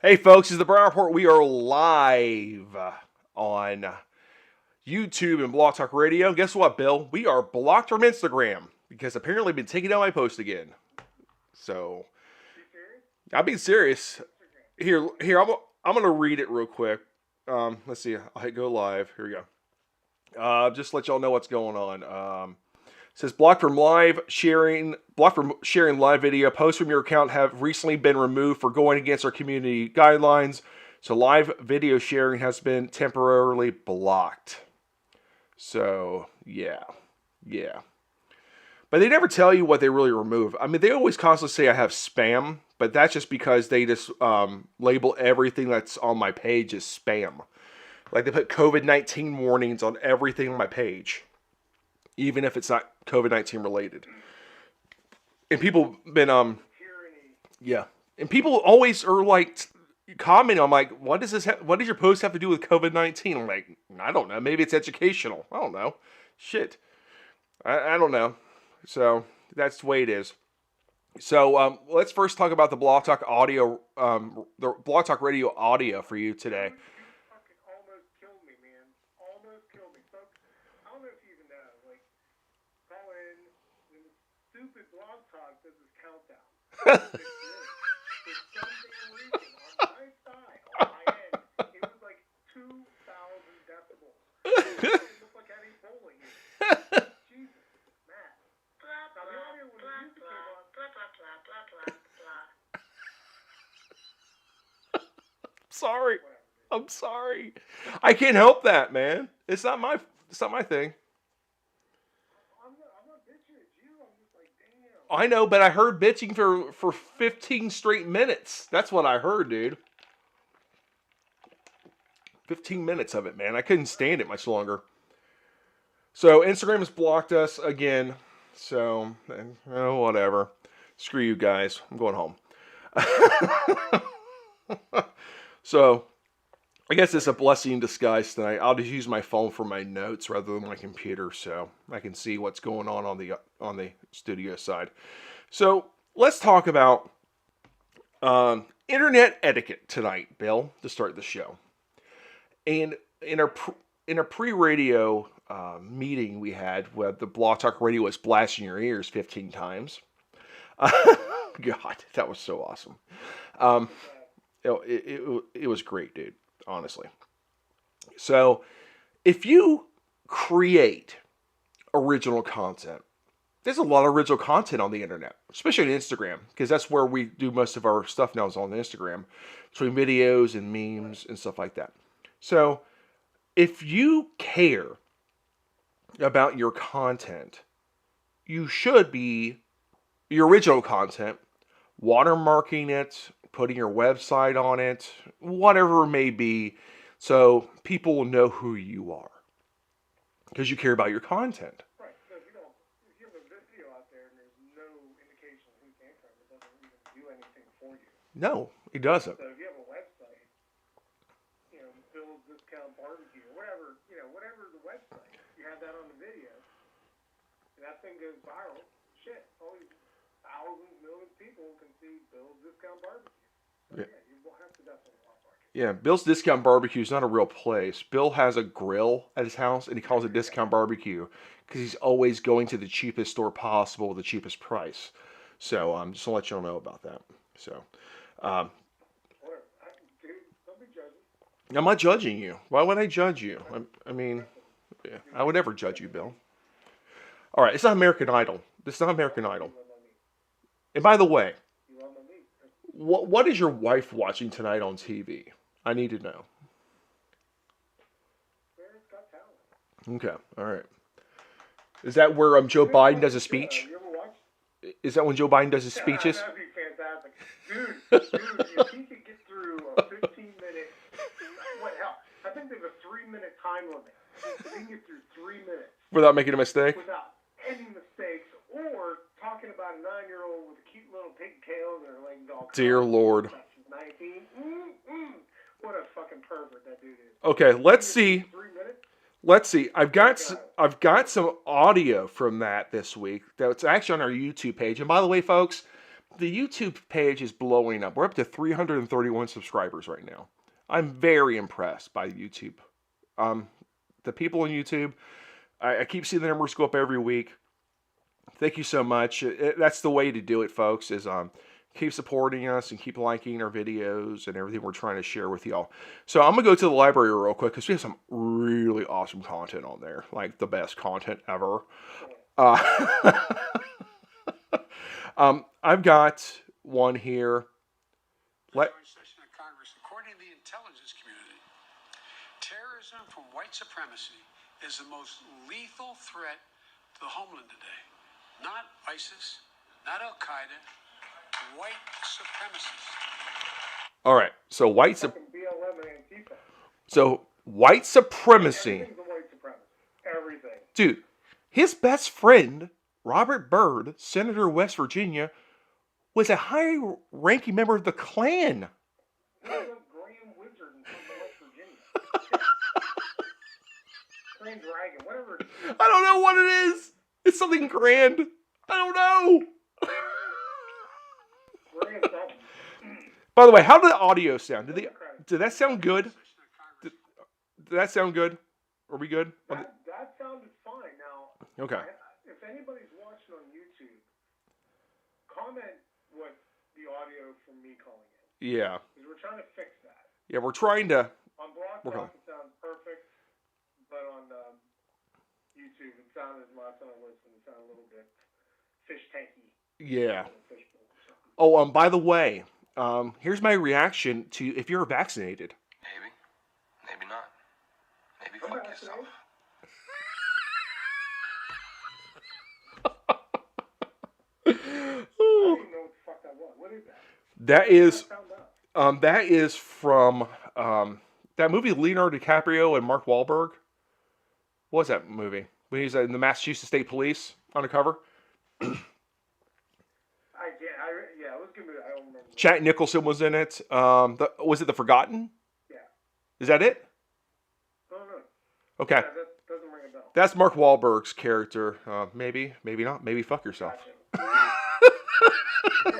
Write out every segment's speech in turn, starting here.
Hey folks, it's the Brown Report. We are live on YouTube and Blog Talk Radio. Guess what, Bill? We are blocked from Instagram because apparently I've been taking down my post again. So, I'm being serious. Here, I'm gonna read it real quick. Let's see. I'll hit go live. Here we go. Just to let y'all know what's going on. It says blocked from sharing live video. Posts from your account have recently been removed for going against our community guidelines. So live video sharing has been temporarily blocked. So yeah. But they never tell you what they really remove. I mean, they always constantly say I have spam, but that's just because they just label everything that's on my page as spam. Like they put COVID-19 warnings on everything on my page, even if it's not COVID-19 related. And people been yeah, and people always are like commenting. I'm like, what does this? What does your post have to do with COVID-19? I'm like, I don't know. Maybe it's educational. I don't know. Shit, I don't know. So that's the way it is. So let's first talk about the Blog Talk audio, the Blog Talk Radio audio for you today. Almost killed me, man. Almost killed me. Folks, I don't know if you even know, like, call in when the stupid blog talk does this countdown. For some damn reason, on my side, on my end, it was like 2,000 decibels. It looked like Eddie bowling. Jesus, Matt. Now, the audio when the music came on. Sorry. I'm sorry. I can't help that, man. It's not my thing. I'm not bitching at you. I'm just like, damn. I know, but I heard bitching for 15 straight minutes. That's what I heard, dude. 15 minutes of it, man. I couldn't stand it much longer. So Instagram has blocked us again. So, whatever. Screw you guys. I'm going home. So, I guess it's a blessing in disguise tonight. I'll just use my phone for my notes rather than my computer, so I can see what's going on the studio side. So let's talk about internet etiquette tonight, Bill, to start the show. And in our pre-radio meeting we had, where the Blog Talk Radio was blasting your ears 15 times. God, that was so awesome. It was great, dude. Honestly. So, if you create original content, there's a lot of original content on the internet, especially on Instagram, because that's where we do most of our stuff now is on Instagram, between videos and memes and stuff like that. So, if you care about your content, you should be your original content, watermarking it, putting your website on it, whatever it may be, so people will know who you are. Because you care about your content. Right. So if you have a video out there and there's no indication of who it came from, it doesn't even do anything for you. No, it doesn't. So if you have a website, Bill's Discount Barbecue, or whatever the website, you have that on the video, and that thing goes viral, shit, all these thousands, millions of people can see Bill's Discount Barbecue. So, yeah, you will have to definitely watermark it. Yeah, Bill's Discount Barbecue is not a real place. Bill has a grill at his house, and he calls it Discount Barbecue because he's always going to the cheapest store possible with the cheapest price. So, just to let y'all know about that. So, Whatever. Dude, don't be judging. I'm not judging you. Why would I judge you? I mean, yeah, I would never judge you, Bill. All right, it's not American Idol. This is not American Idol. And by the way, what is your wife watching tonight on TV? I need to know. Okay, all right. Is that where Joe Biden does a speech? You ever watch? Is that when Joe Biden does his speeches? That'd be fantastic. Dude, if he could get through a 15-minute, hell, I think there's a 3-minute time limit. If he can get through 3 minutes. Without making a mistake? Without any mistakes, or talking about a 9-year-old with a cute little pigtail and their legs all Dear Lord. 19. What a fucking pervert that dude is. Okay, let's see. 3 minutes? Let's see. I've got some audio from that this week. That's actually on our YouTube page. And by the way, folks, the YouTube page is blowing up. We're up to 331 subscribers right now. I'm very impressed by YouTube. The people on YouTube, I keep seeing the numbers go up every week. Thank you so much. That's the way to do it, folks, is keep supporting us and keep liking our videos and everything we're trying to share with y'all. So I'm going to go to the library real quick because we have some really awesome content on there. Like the best content ever. I've got one here. Session of Congress, according to the intelligence community, terrorism from white supremacy is the most lethal threat to the homeland today. Not ISIS, not Al Qaeda, white supremacists. All right, so white Fucking BLM and Antifa. supremacy. Everything's a white supremacist. Everything. Dude, his best friend, Robert Byrd, Senator of West Virginia, was a high-ranking member of the Klan. He's a Graham Wizard in West Virginia. Grand Dragon, whatever it is. I don't know what it is. It's something grand. I don't know. Grand something. By the way, how did the audio sound? Did that sound good? Did that sound good? Are we good? That sounded fine. Now, Okay. if anybody's watching on YouTube, comment what the audio from me calling it. Yeah. Because we're trying to fix that. Yeah, we're trying to. On Blog Okay. Talk, it sounds perfect, but on YouTube, it sounded, last time I listened, it sounded a little bit fish tanky. Yeah. Fishbowl or something. Oh, by the way, here's my reaction to if you're vaccinated. Maybe. Maybe not. Maybe I'm fuck vaccinated. yourself. I don't even know what the fuck that was. What is that? That I is, found out. that is from that movie Leonardo DiCaprio and Mark Wahlberg. What was that movie? When he's in the Massachusetts State Police undercover. Yeah, it was a good movie. I don't remember. Jack Nicholson was in it. Was it The Forgotten? Yeah. Is that it? I don't know. Okay. Yeah, that doesn't ring a bell. That's Mark Wahlberg's character. Maybe, maybe not. Maybe fuck yourself. Gotcha. Maybe.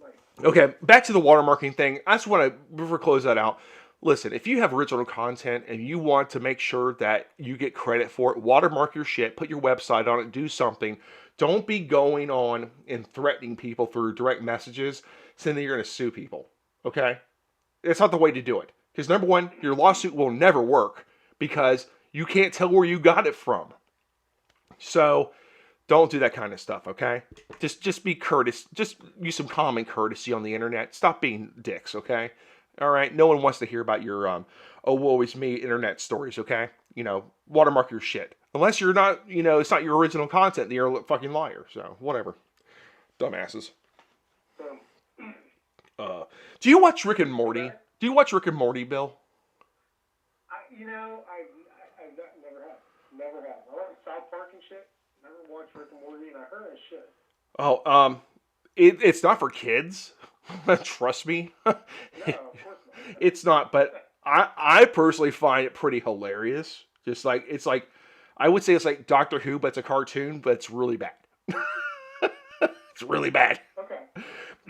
Like, Okay, back to the watermarking thing. I just want to, before we close that out, listen, if you have original content and you want to make sure that you get credit for it, watermark your shit, put your website on it, do something. Don't be going on and threatening people through direct messages saying that you're going to sue people, okay? It's not the way to do it. Because number one, your lawsuit will never work because you can't tell where you got it from. So don't do that kind of stuff, okay? Just be courteous. Just use some common courtesy on the internet. Stop being dicks, okay? All right? No one wants to hear about your, oh, woe is me internet stories, okay? You know, watermark your shit. Unless you're not, it's not your original content, then you're a fucking liar. So, whatever. Dumbasses. Do you watch Rick and Morty? Do you watch Rick and Morty, Bill? I've never have. Never have. I like South Park and shit. Never watched Rick and Morty, and I heard that shit. Oh, it's not for kids. Trust me. No, of course not. It's not, but I personally find it pretty hilarious. Just like, it's like, I would say it's like Doctor Who, but it's a cartoon, but it's really bad. It's really bad. Okay.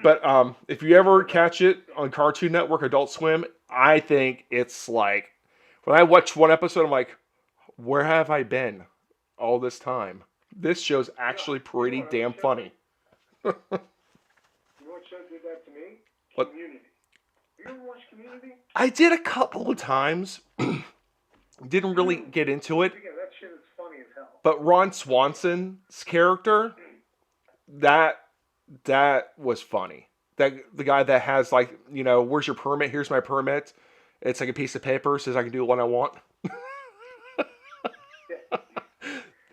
But if you ever catch it on Cartoon Network, Adult Swim, I think it's like, when I watch one episode, I'm like, where have I been all this time? This show's actually pretty damn funny. You know what show did that to me? What? Community. You ever watch Community? I did a couple of times. Didn't really get into it. Again, that shit is funny as hell. But Ron Swanson's character, that was funny. That the guy that has like, where's your permit? Here's my permit. It's like a piece of paper, says I can do what I want. Yeah.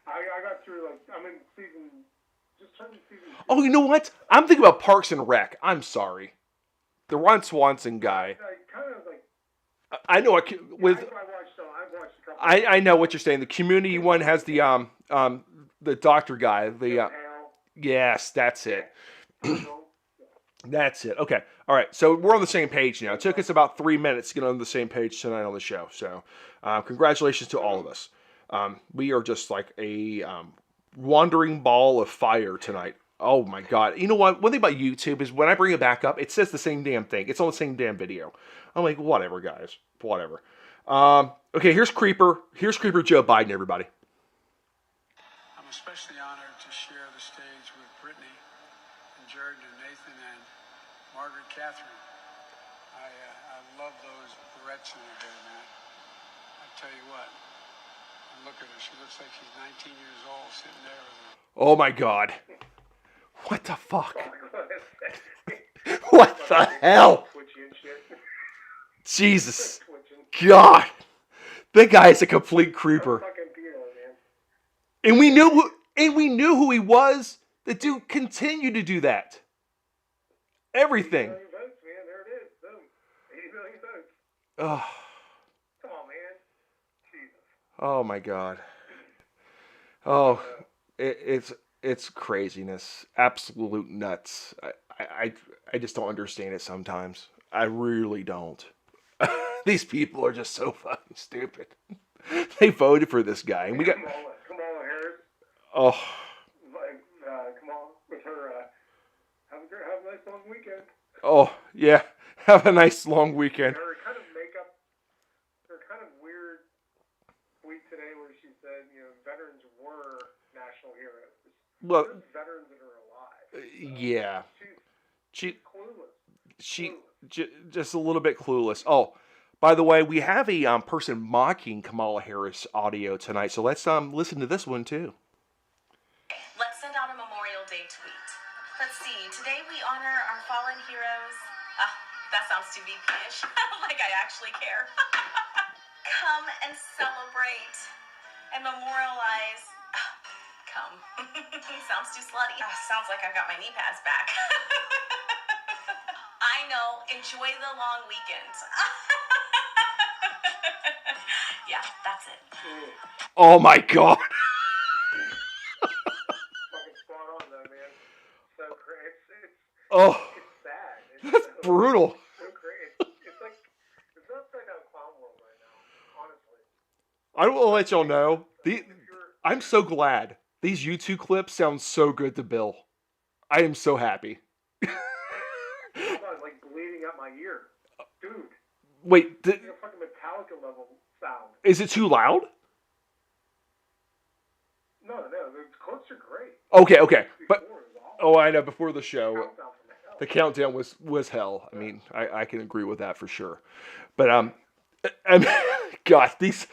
I got through, like, I'm in just turned season 2. Oh, you know what? I'm thinking about Parks and Rec. I'm sorry. The Ron Swanson guy. I kind of like, I know. I watched a couple. I know what you're saying. The Community one has the doctor guy. Yes, that's it. That's it. Okay. All right. So we're on the same page now. It took us about 3 minutes to get on the same page tonight on the show. So congratulations to all of us. We are just like a wandering ball of fire tonight. Oh my god. You know what? One thing about YouTube is when I bring it back up, it says the same damn thing. It's on the same damn video. I'm like, whatever, guys. Whatever. Okay, here's Creeper. Here's Creeper Joe Biden, everybody. I'm especially honored to share the stage with Brittany and Jordan and Nathan and Margaret Catherine. I love those barrettes in her hair, man. I tell you what, and look at her. She looks like she's 19 years old sitting there with her. Oh my god. What the fuck? What the hell? Twitchy and shit. Jesus. Twitching. God. That guy is a complete creeper. Fucking Peter, man. And we knew who he was. The dude continued to do that. Everything. 80 million votes, man. There it is. Boom. 80 million votes. Oh, Come on, man. Jesus. oh my god. Oh, it's craziness. Absolute nuts. I just don't understand it sometimes. I really don't. These people are just so fucking stupid. They voted for this guy, and we got. Kamala Harris. Oh, Kamala with her. Have a nice long weekend. oh yeah. Have a nice long weekend. Her kind of makeup. Her kind of weird tweet today where she said, veterans were national heroes. Well, There's veterans that are alive. yeah. She's She clueless. just a little bit clueless. Oh, by the way, we have a person mocking Kamala Harris audio tonight, so let's listen to this one too. Let's send out a Memorial Day tweet. Let's see. Today we honor our fallen heroes. Ah, that sounds too VP-ish. Like I actually care. Come and celebrate and memorialize. Come. Sounds too slutty. Sounds like I've got my knee pads back. I know. Enjoy the long weekend. Yeah, that's it. Oh my god. Fucking spot on though, man. So crazy. Oh, It's sad. It's that's so, brutal. so crazy. It's upside down clown world right now. Honestly. I will let y'all know. If you're I'm so glad. These YouTube clips sound so good to Bill. I am so happy. hold on, like bleeding out my ear, dude. Wait, Fucking Metallica level sound. is it too loud? No, the clips are great. Okay. But Before it was awful. oh, I know. Before the show, Countdown from hell. the countdown was hell. I mean, I can agree with that for sure. But I mean, God, this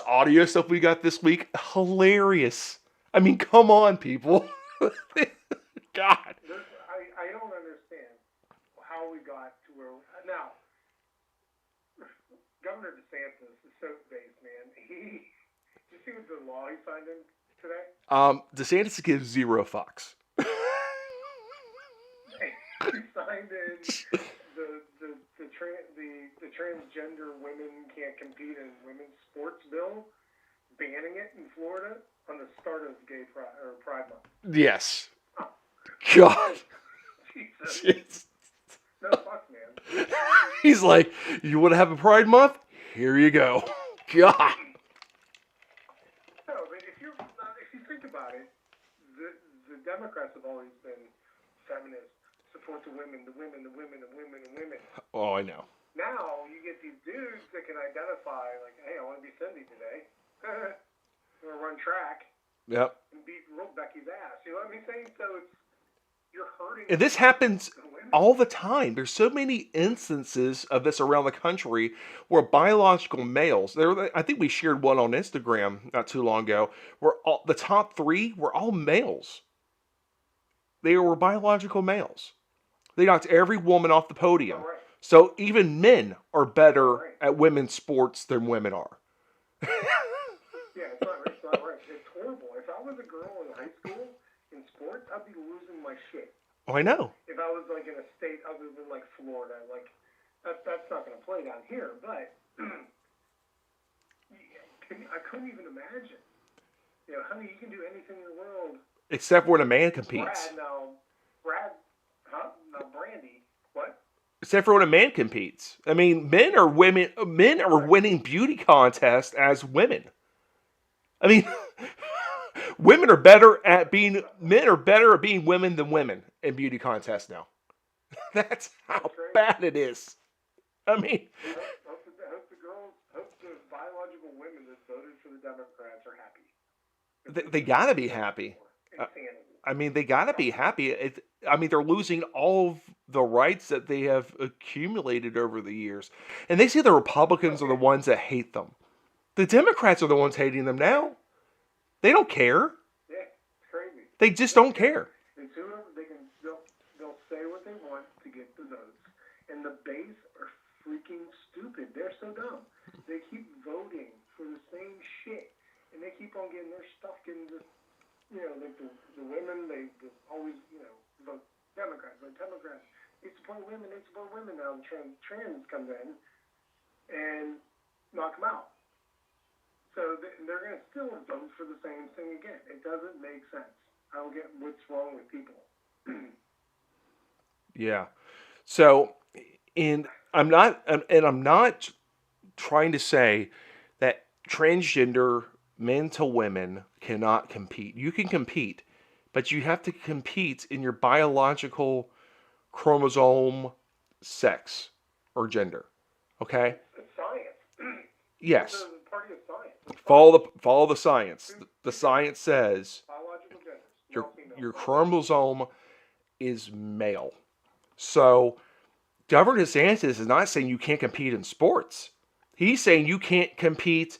audio stuff we got this week, hilarious. I mean, come on, people. God. I don't understand how we got to where now. Governor DeSantis is so based, man. Did you see what the law he signed in today? DeSantis gives zero fucks. He signed in the transgender women can't compete in women's sports bill, banning it in Florida on the start of Pride Month. Yes. God. Jesus. Jeez. No fuck, man. He's like, you want to have a Pride Month? Here you go. God. No, but if you think about it, the Democrats have always been feminist, support the women. Oh, I know. Now you get these dudes that can identify, like, hey, I want to be Cindy today. I'm gonna run track Yep. and beat Becky's ass. You know what I'm saying? So you're hurting. And this happens the women. all the time. There's so many instances of this around the country where biological males, I think we shared one on Instagram not too long ago, where the top 3 were all males. They were biological males. They knocked every woman off the podium. Right. So even men are better Right. at women's sports than women are. Yeah, it's not right. It's not right. It's horrible. If I was a girl in high school in sports, I'd be losing my shit. Oh, I know. If I was like in a state other than like Florida, like that's not going to play down here. But I couldn't even imagine. Honey, you can do anything in the world. Except when a man competes. Brandy, what? Except for when a man competes. I mean, men are winning beauty contests as women. I mean, Women are better at being men are better at being women than women in beauty contests now. That's how bad it is. I mean, Hope the biological women that voted for the Democrats are happy. they gotta be happy. Insanity. I mean, they gotta be happy. I mean, they're losing all of the rights that they have accumulated over the years, and they say the Republicans are the ones that hate them. The Democrats are the ones hating them now. They don't care. Yeah, it's crazy. They just don't care. And sooner they'll say what they want to get the votes, and the base are freaking stupid. They're so dumb. They keep voting for the same shit, and they keep on getting their stuff getting just, like the women, they always, vote Democrats. They support women. Now the trans comes in and knock them out. So they're going to still vote for the same thing again. It doesn't make sense. I don't get what's wrong with people. Yeah. So, I'm not trying to say that transgender men to women cannot compete. You can compete, but you have to compete in your biological chromosome sex or gender. Okay? It's science. Yes. It's a party of science. Follow the science. The science says Biological genders. your male, female. your chromosome is male. So Governor DeSantis is not saying you can't compete in sports. He's saying you can't compete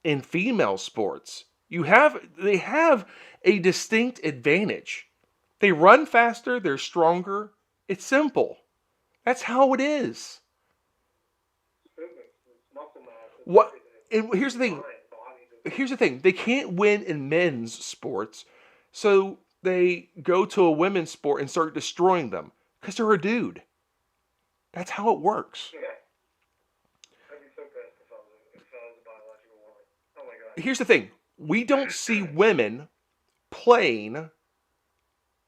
in female sports. They have a distinct advantage. They run faster, they're stronger. It's simple. That's how it is. Physics, it's muscle mass. It's What everything. and here's the thing. Mind, body, Here's the thing. They can't win in men's sports, so they go to a women's sport and start destroying them because they're a dude. That's how it works. Yeah. I'd be so pissed if I was a biological woman. Oh my god. Here's the thing. We don't see women playing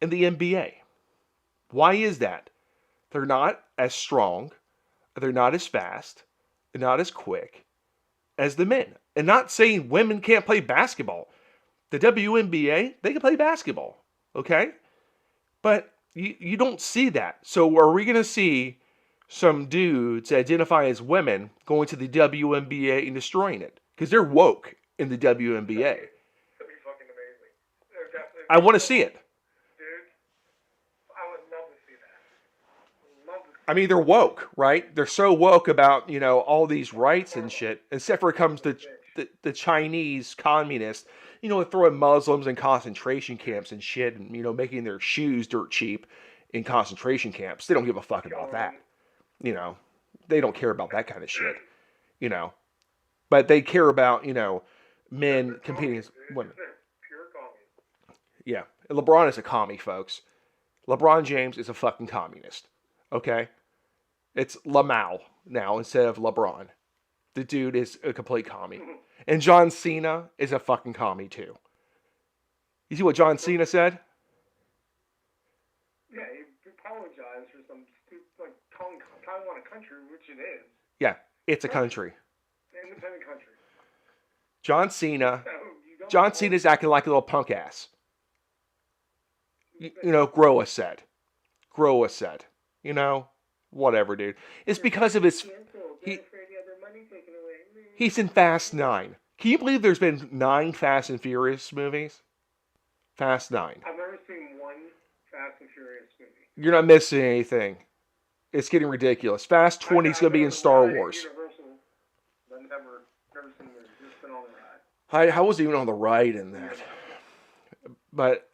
in the NBA. Why is that? They're not as strong, they're not as fast, they're not as quick as the men. And not saying women can't play basketball. The WNBA, they can play basketball, okay? But you don't see that. So are we going to see some dudes identify as women going to the WNBA and destroying it? Because they're woke in the WNBA. That'd be fucking amazing. I want to see it. Dude, I would love to see that. Love to see I mean, they're woke, right? They're so woke about, all these rights and shit. Except for it comes to the Chinese communists, throwing Muslims in concentration camps and shit and, making their shoes dirt cheap in concentration camps. They don't give a fuck about that. They don't care about that kind of shit, But they care about, men competing as women. pure comedy. Yeah. And LeBron is a commie, folks. LeBron James is a fucking communist. Okay? It's Lamau now instead of LeBron. The dude is a complete commie. And John Cena is a fucking commie too. You see what John Cena said? Yeah, he apologized for some stupid, Taiwan a country, which it is. Yeah, it's a country. Independent country. John Cena. So you don't John Cena's acting like a little punk ass. Groa said. Whatever, dude. It's because of his... He, he's in Fast 9. Can you believe there's been 9 Fast and Furious movies? Fast 9. I've never seen one Fast and Furious movie. You're not missing anything. It's getting ridiculous. Fast 20 is going to be in Star Wars. Universal, but never seen it. Just been on the ride. I wasn't even on the ride in that. But,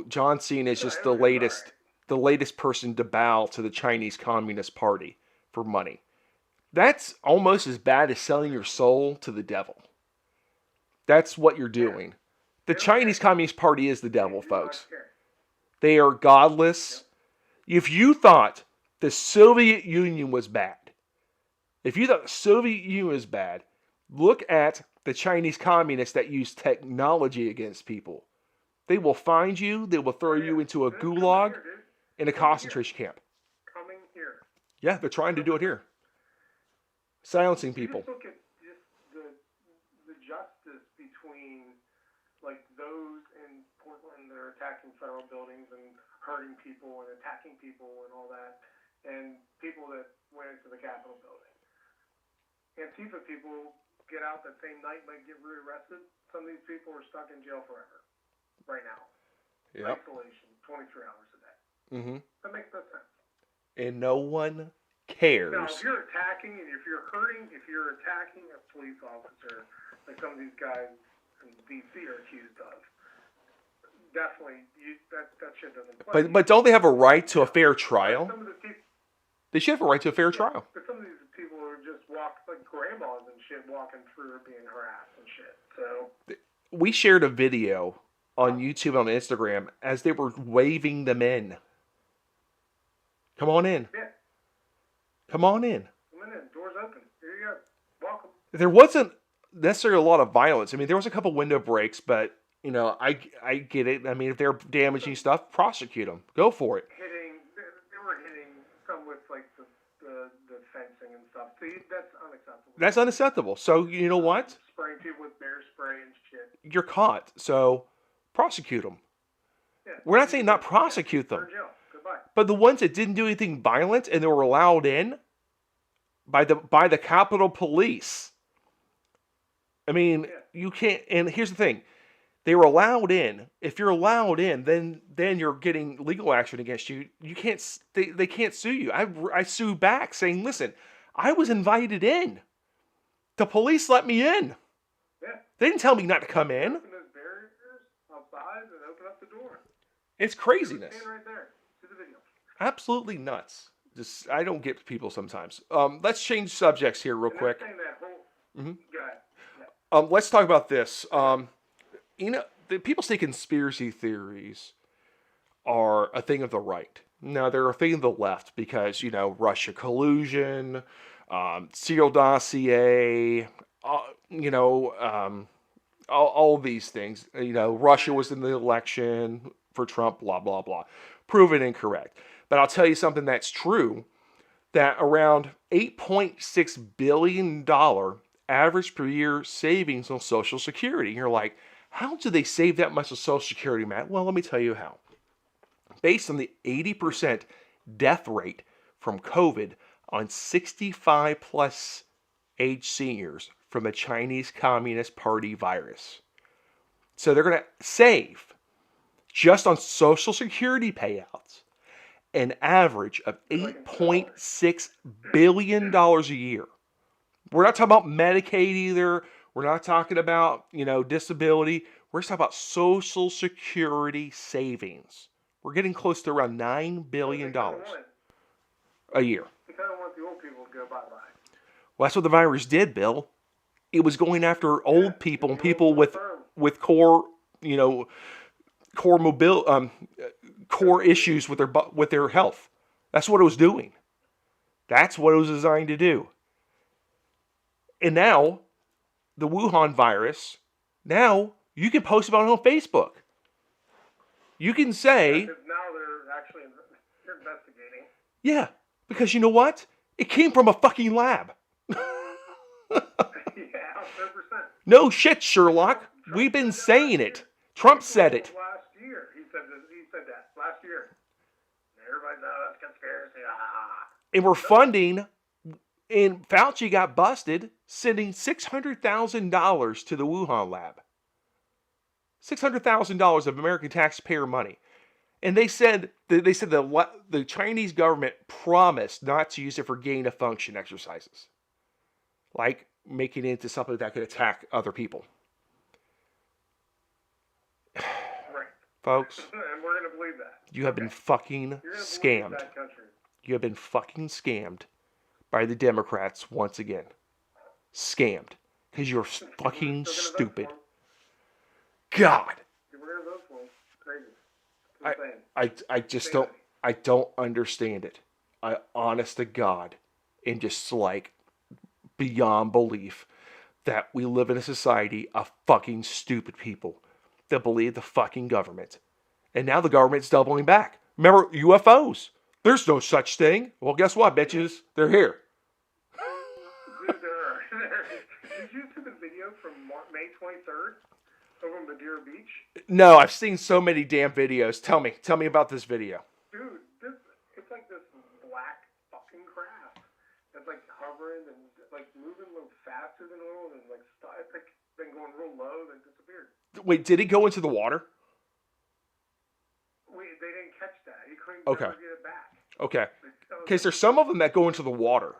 John Cena is just the latest person to bow to the Chinese Communist Party for money. That's almost as bad as selling your soul to the devil. That's what you're doing. The Chinese Communist Party is the devil, folks. They are godless. If you thought the Soviet Union was bad, look at the Chinese communists that use technology against people. They will find you, they will throw you into a gulag in a concentration camp. Coming here. Yeah, they're trying to do it here. Silencing people. Just look at just the justice between those in that are attacking federal buildings and hurting people and attacking people and all that, and people that went into the Capitol building. Antifa people get out that same night, might get rearrested. Some of these people are stuck in jail forever right now. Yep. Isolation, 23 hours a day. Mm-hmm. That makes no sense. And no one cares. Now, if you're attacking and if you're hurting, if you're attacking a police officer, like some of these guys in D.C. are accused of, definitely, that shit doesn't play. But don't they have a right to a fair trial? Some of the people, They should have a right to a fair trial. but some of these people are just like grandmas and shit, walking through being harassed and shit. So We shared a video on YouTube and on Instagram as they were waving them in. Come on in. yeah, Come on in. come in, doors open. Here you go. Welcome. There wasn't necessarily a lot of violence. I mean, there was a couple window breaks, but you know, I get it. I mean, if they're damaging stuff, prosecute them. Go for it. They were hitting some with like the fencing and stuff. See, that's unacceptable. That's unacceptable. So you know what? Spraying people with bear spray and shit. You're caught. So prosecute them. Yeah. We're not saying not prosecute They're them, in jail. Goodbye. but the ones that didn't do anything violent and they were allowed in by the Capitol Police. I mean, you can't. And here's the thing: they were allowed in. If you're allowed in, then you're getting legal action against you. You can't. They can't sue you. I sue back, saying, "Listen, I was invited in. The police let me in. Yeah. They didn't tell me not to come in. Open those barriers outside and open up the door. It's craziness. Stand right there. See the video. Absolutely nuts. Just I don't get people sometimes. Let's change subjects here real And quick. they're saying that whole. Mhm. Go ahead. Let's talk about this. You know, the people say conspiracy theories are a thing of the right. No, they're a thing of the left because, you know, Russia collusion, serial dossier, you know, all these things. You know, Russia was in the election for Trump, blah, blah, blah. Proven incorrect. But I'll tell you something that's true, that around $8.6 billion average per year savings on Social Security. You're like, how do they save that much of Social Security, Matt? Well, let me tell you how. Based on the 80% death rate from COVID on 65 plus age seniors from the Chinese Communist Party virus. So they're going to save just on Social Security payouts an average of $8.6 billion a year. We're not talking about Medicaid either. We're not talking about, you know, disability. We're talking about Social Security savings. We're getting close to around $9 billion a year. You kind of want the old people to go bye-bye. Well, that's what the virus did, Bill. It was going after old people and people with core, you know, core issues with their health. That's what it was doing. That's what it was designed to do. And now, the Wuhan virus, now you can post about it on Facebook. You can say, Because now they're actually they're investigating. yeah, because you know what? It came from a fucking lab. Yeah, 100%. No shit, Sherlock. We've been saying it. Trump said it. Last year, he said that last year. Everybody knows that's conspiracy. And we're funding, and Fauci got busted sending $600,000 to the Wuhan lab. $600,000 of American taxpayer money. And they said the Chinese government promised not to use it for gain of function exercises. Like making it into something that could attack other people. Right. Folks, And we're going to believe that. you have been fucking You're going to believe scammed. that country. You have been fucking scammed by the Democrats once again. Scammed. Because you're fucking Still gonna vote stupid. for 'em. God. We're going to vote for him. Crazy. Insane. I just don't understand it. I honest to God, and just like beyond belief that we live in a society of fucking stupid people that believe the fucking government. And now the government's doubling back. Remember UFOs? There's no such thing. Well, guess what, bitches? They're here. Dude, did you see the video from May 23rd? over in Madeira Beach. No, I've seen so many damn videos. Tell me about this video. Dude, it's like this black fucking craft that's like hovering and like moving a little faster than normal and like it's like been going real low, then disappeared. Wait, did it go into the water? They didn't catch that. He couldn't Okay. never get it back. Okay. So, Because there's some of them that go into the water.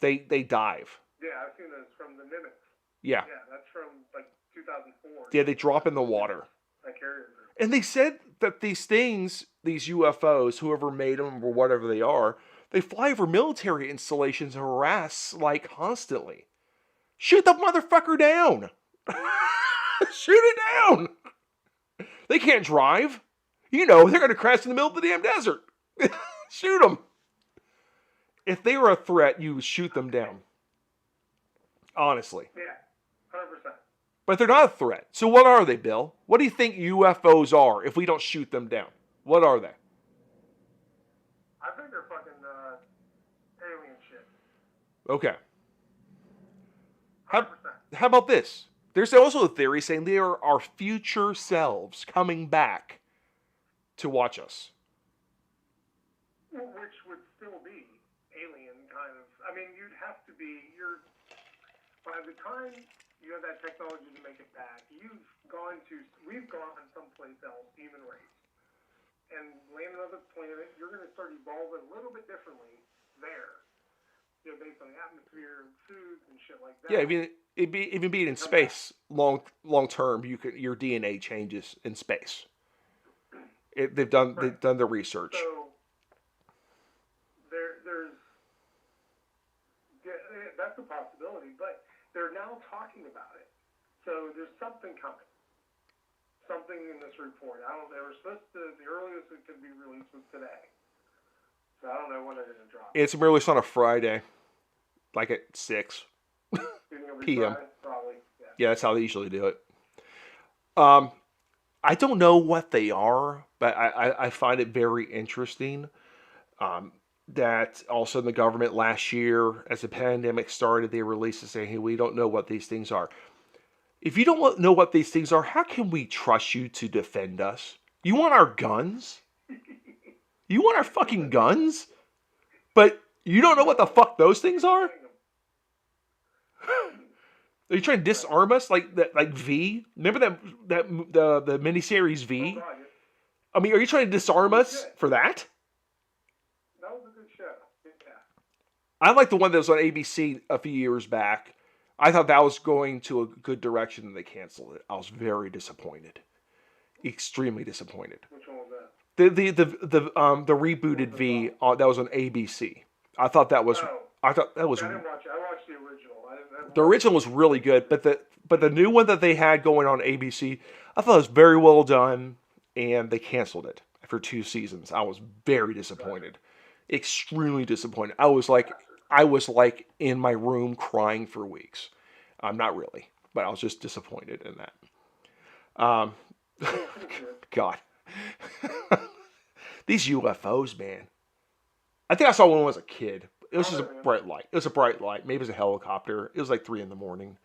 They dive. yeah, I've seen those from the Nimitz. Yeah. Yeah, that's from like 2004. Yeah, they drop in the water. That carrier group. And they said that these things, these UFOs, whoever made them or whatever they are, they fly over military installations and harass like constantly. Shoot the motherfucker down. Shoot it down. They can't drive. You know, they're going to crash in the middle of the damn desert. Shoot them. If they were a threat, you would shoot them down. Honestly. Yeah, 100%. But they're not a threat. So what are they, Bill? What do you think UFOs are if we don't shoot them down? What are they? I think they're fucking alien shit. Okay. 100%. How about this? There's also a theory saying they are our future selves coming back to watch us. Which would still be alien kind of. I mean, you'd have to be. By the time you have that technology to make it back, we've gone someplace else, human race, and land on another planet. You're going to start evolving a little bit differently there. You know, based on the atmosphere, foods, and shit like that. Yeah, even being in space long term, your DNA changes in space. They've done the research. So that's a possibility, but they're now talking about it. So there's something coming. Something in this report. They were supposed to, the earliest it could be released was today. So I don't know when they're going to drop it. It's released on a Friday, like at 6 You think it'll be p.m. Friday? Probably. Yeah, that's how they usually do it. I don't know what they are, but I find it very interesting that all of a sudden the government last year, as the pandemic started, they released a saying, hey, we don't know what these things are. If you don't know what these things are, how can we trust you to defend us? You want our guns? You want our fucking guns? But you don't know what the fuck those things are? Are you trying to disarm us like V? Remember the miniseries V? Oh, God, I mean, are you trying to disarm us for that? that was a good show. Yeah. I like the one that was on ABC a few years back. I thought that was going to a good direction and they canceled it. I was very disappointed. Extremely disappointed. Which one was that? The rebooted V that was on ABC. I thought that was Oh. I didn't watch it. I watched the original. The original was really good, but the new one that they had going on ABC, I thought it was very well done, and they canceled it after 2 seasons. I was very disappointed, extremely disappointed. I was like in my room crying for weeks. Not really, but I was just disappointed in that. God, these UFOs, man. I think I saw one when I was a kid. It was just a bright light. It was a bright light. Maybe it was a helicopter. It was like 3 a.m.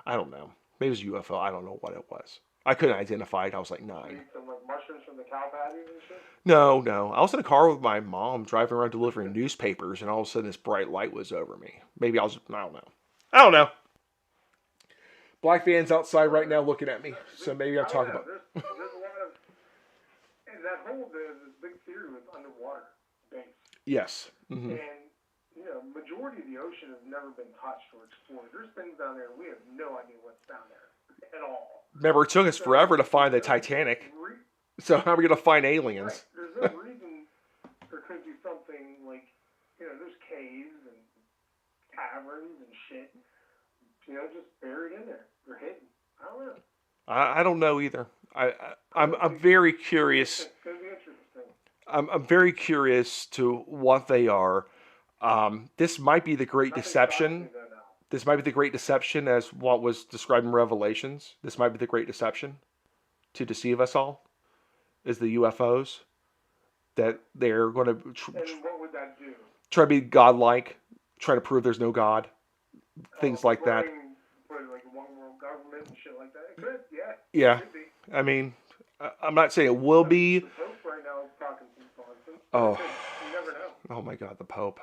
I don't know. Maybe it was a UFO. I don't know what it was. I couldn't identify it. I was like 9. Eat some like mushrooms from the cow patties and shit. No. I was in a car with my mom driving around delivering newspapers, and all of a sudden this bright light was over me. Maybe I don't know. Black van's outside right now looking at me, so maybe I'm talking about. There's a lot of, and that whole this big theory was underwater base. Yes. Mm-hmm. And majority of the ocean has never been touched or explored. There's things down there we have no idea what's down there at all. Remember, it took us forever to find the Titanic. So how are we gonna find aliens? Right. There's no reason there could be something like, there's caves and caverns and shit, just buried in there. They're hidden. I don't know. I don't know either. I'm very curious. It's gonna be interesting. I'm very curious to what they are. This might be the Great Deception. This might be the Great Deception as what was described in Revelations. This might be the Great Deception to deceive us all. Is the UFOs that they're going to And what would that do? try to be godlike, try to prove there's no God, things like that. Put like one world government and shit like that. It could, yeah. Yeah. Could be. I mean, I'm not saying it will be. The Pope right now is talking some nonsense. Oh. You never know. Oh my God, the Pope.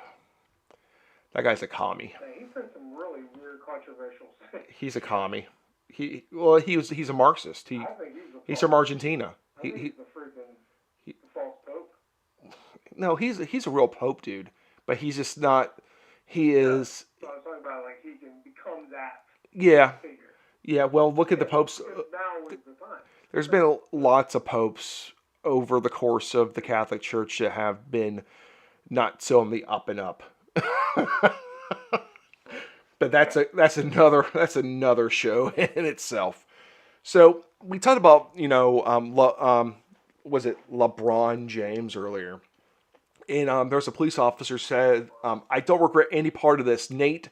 That guy's a commie. Yeah, he said some really weird, controversial things. He's a commie. He's a Marxist. I think He's from Argentina. I think he's the freaking false Pope. No, he's a real Pope, dude. But he's just not. He is. So I was talking about like he can become that Yeah. figure. Yeah. Well, look at the popes. Because now is the time. There's been lots of popes over the course of the Catholic Church that have been not so on the up and up. But that's another show in itself. So we talked about was it LeBron James earlier, and there's a police officer said, I don't regret any part of this. Nate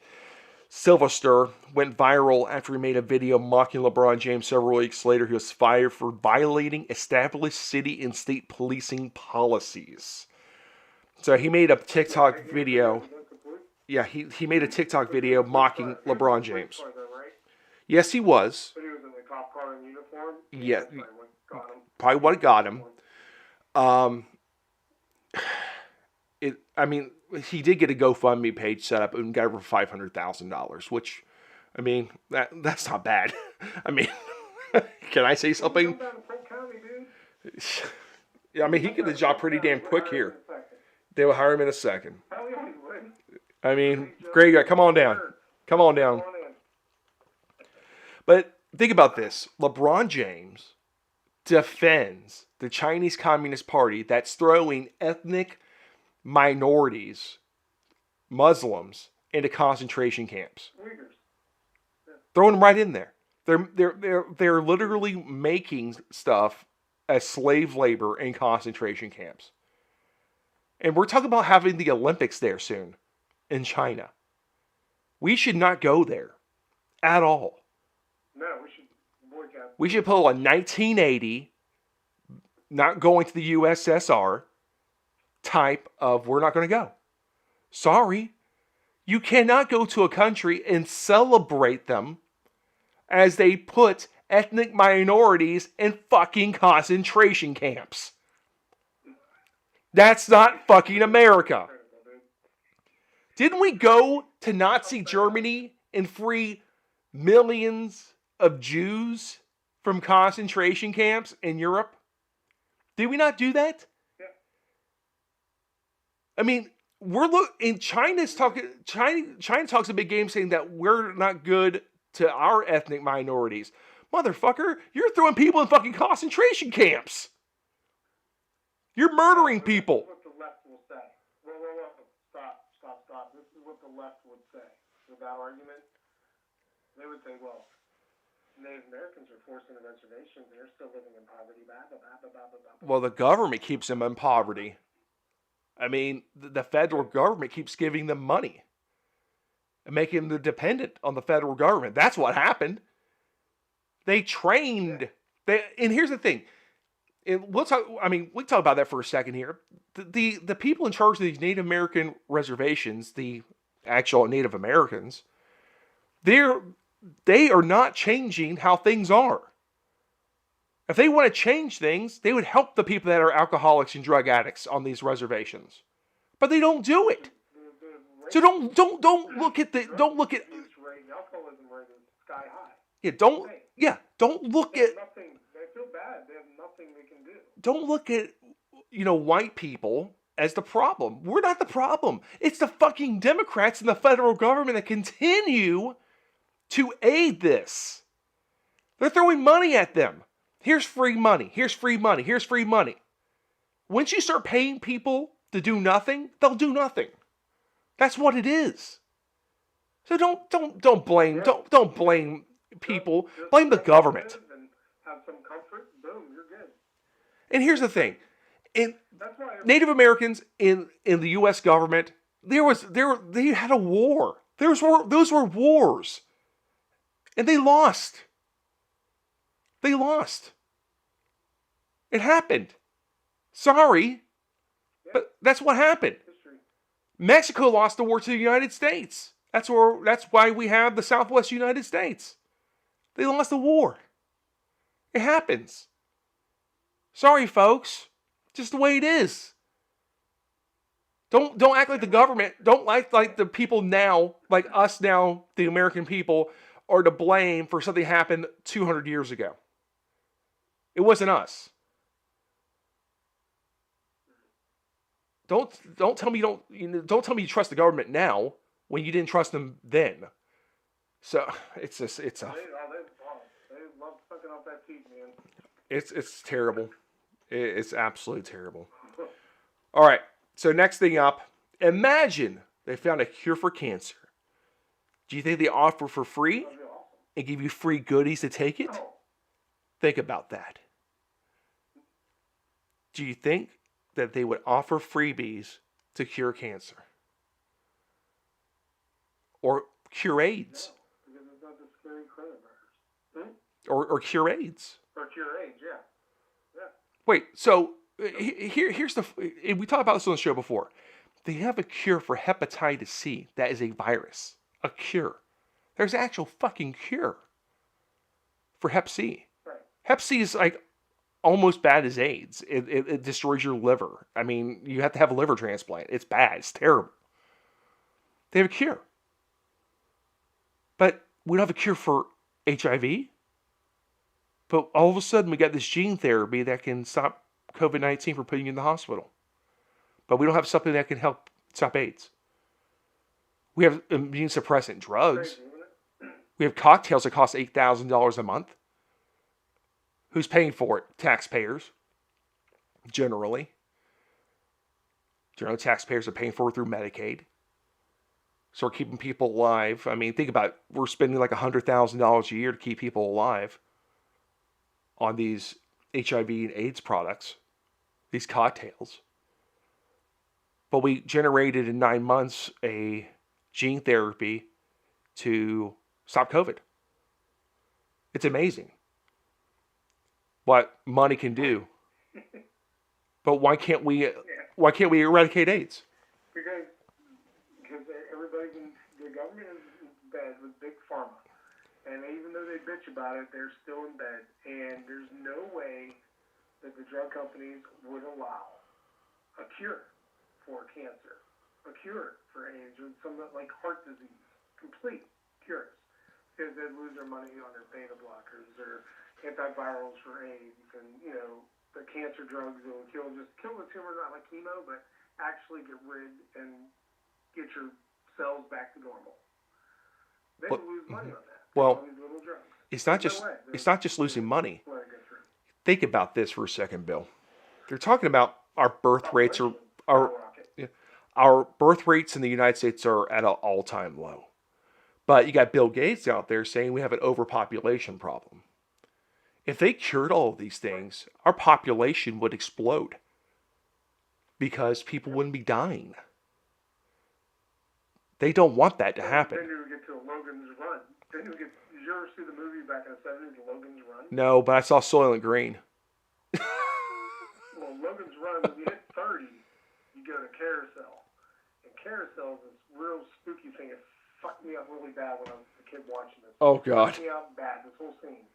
Sylvester went viral after he made a video mocking LeBron James. Several weeks later, he was fired for violating established city and state policing policies. So he made a TikTok video. Yeah, he made a TikTok video mocking LeBron James. Yes, he was. But he was in the cop car in uniform. Yeah, Got him. probably what got him. He did get a GoFundMe page set up and got over $500,000, which, I mean, that's not bad. I mean, can I say something? Come down to Polk County, dude. Yeah, I mean, he get the job pretty damn quick here. They will hire him in a second. Hell yeah, he would. I mean, Greg, come on down. Come on down. Come on in. But think about this. LeBron James defends the Chinese Communist Party that's throwing ethnic minorities, Muslims, into concentration camps. Uyghurs. Throwing them right in there. They're literally making stuff as slave labor in concentration camps. And we're talking about having the Olympics there soon in China. We should not go there at all. No, we should boycott. We should pull a 1980, not going to the USSR type of we're not going to go. Sorry. You cannot go to a country and celebrate them as they put ethnic minorities in fucking concentration camps. That's not fucking America. Didn't we go to Nazi Germany and free millions of Jews from concentration camps in Europe? Did we not do that? Yeah. I mean, China talks a big game saying that we're not good to our ethnic minorities. Motherfucker, you're throwing people in fucking concentration camps. You're murdering people. This is what the left will say. Whoa. Stop. This is what the left would say with that argument. They would say, well, Native Americans are forced into reservations. They're still living in poverty. Blah, blah, blah, blah, blah, blah. Well, the government keeps them in poverty. I mean, the federal government keeps giving them money and making them dependent on the federal government. That's what happened. They trained. And here's the thing. And we can talk about that for a second here. The people in charge of these Native American reservations, the actual Native Americans, they are not changing how things are. If they want to change things, they would help the people that are alcoholics and drug addicts on these reservations. But they don't do it. So don't look at Alcoholism rate is sky high. don't look at Nothing. They feel bad. They have nothing they can do. don't look at white people as the problem. We're not the problem. It's the fucking Democrats and the federal government that continue to aid this. They're throwing money at them. Here's free money. Here's free money. Here's free money. Once you start paying people to do nothing, they'll do nothing. That's what it is. So don't blame people. Blame the government. And have some comfort. Boom, you're good. And here's the thing. That's why Native Americans in the U.S. government, they had a war. Those were wars. And they lost. They lost. It happened. Sorry. But that's what happened. history. Mexico lost the war to the United States. That's why we have the Southwest United States. They lost the war. It happens. Sorry, folks. Just the way it is. Don't act like the government. Don't act like the people now, like us now, the American people, are to blame for something happened 200 years ago. It wasn't us. Don't tell me don't tell me you trust the government now when you didn't trust them then. So it's just They love sucking off that teeth, man. it's terrible. It's absolutely terrible. All right. So next thing up, imagine they found a cure for cancer. Do you think they offer for free That'd be awesome. and give you free goodies to take it? No. Think about that. Do you think that they would offer freebies to cure cancer? Or cure AIDS? Because it's not the scary coronavirus. Or cure AIDS? Or cure AIDS, yeah. Yeah. Wait, so here's the... We talked about this on the show before. They have a cure for hepatitis C. That is a virus. A cure. There's an actual fucking cure for Hep C. Right. Hep C is like almost bad as AIDS. It destroys your liver. I mean, you have to have a liver transplant. It's bad. It's terrible. They have a cure. But we don't have a cure for HIV. But all of a sudden, we got this gene therapy that can stop COVID-19 from putting you in the hospital. But we don't have something that can help stop AIDS. We have immune suppressant drugs. Crazy, isn't it? We have cocktails that cost $8,000 a month. Who's paying for it? Taxpayers. Generally. Generally, taxpayers are paying for it through Medicaid. So we're keeping people alive. I mean, think about it. We're spending like $100,000 a year to keep people alive on these HIV and AIDS products, these cocktails. But we generated in 9 months a gene therapy to stop COVID. It's amazing what money can do. But why can't we eradicate AIDS? Because everybody the government is in bed with Big Pharma. And even though they bitch about it, they're still in bed. And there's no way that the drug companies would allow a cure for cancer, a cure for AIDS, or something like heart disease, complete cures. Because they'd lose their money on their beta blockers or antivirals for AIDS, and the cancer drugs that will kill the tumor, not like chemo, but actually get rid and get your cells back to normal. They would lose money on that. Well, all these little drugs. It's not just losing money. Think about this for a second, Bill. They're talking about our birth rates our birth rates in the United States are at an all-time low. But you got Bill Gates out there saying we have an overpopulation problem. If they cured all of these things, our population would explode because people wouldn't be dying. They don't want that to happen. Then you would get to a Logan's Run. Did you ever see the movie back in the 70s, Logan's Run? No, but I saw Soylent Green. Well, Logan's Run, when you hit 30, you go to Carousel. And Carousel is this real spooky thing. It fucked me up really bad when I was a kid watching this. Oh, God. It fucked me up bad, this whole scene.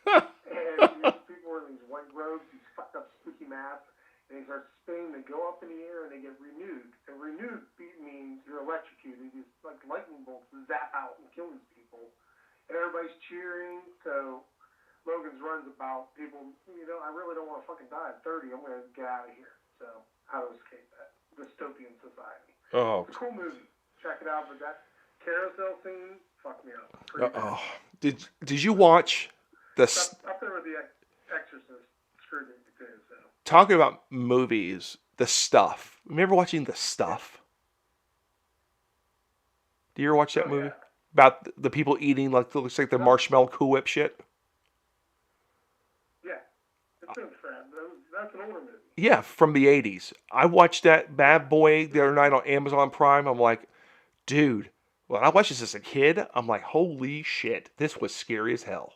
And people were in these white robes, these fucked up spooky masks, and they start spinning, they go up in the air, and they get renewed. And renewed means you're electrocuted. These like lightning bolts zap out and kill these people. And everybody's cheering, so Logan's Run's about people, I really don't want to fucking die at 30. I'm going to get out of here. So, how to escape that dystopian society. Oh. It's a cool movie. Check it out, but that carousel scene fucked me up. Pretty bad. Did you watch the... Up there with The Exorcist, screwed me too, so. Talking about movies, The Stuff. Remember watching The Stuff? Do you ever watch that movie? Yeah. About the people eating looks like the marshmallow Cool Whip shit? Yeah. It's been forever. That's an older movie. Yeah, from the 80s. I watched that bad boy the other night on Amazon Prime. I'm like, dude, when I watched this as a kid, I'm like, holy shit, this was scary as hell.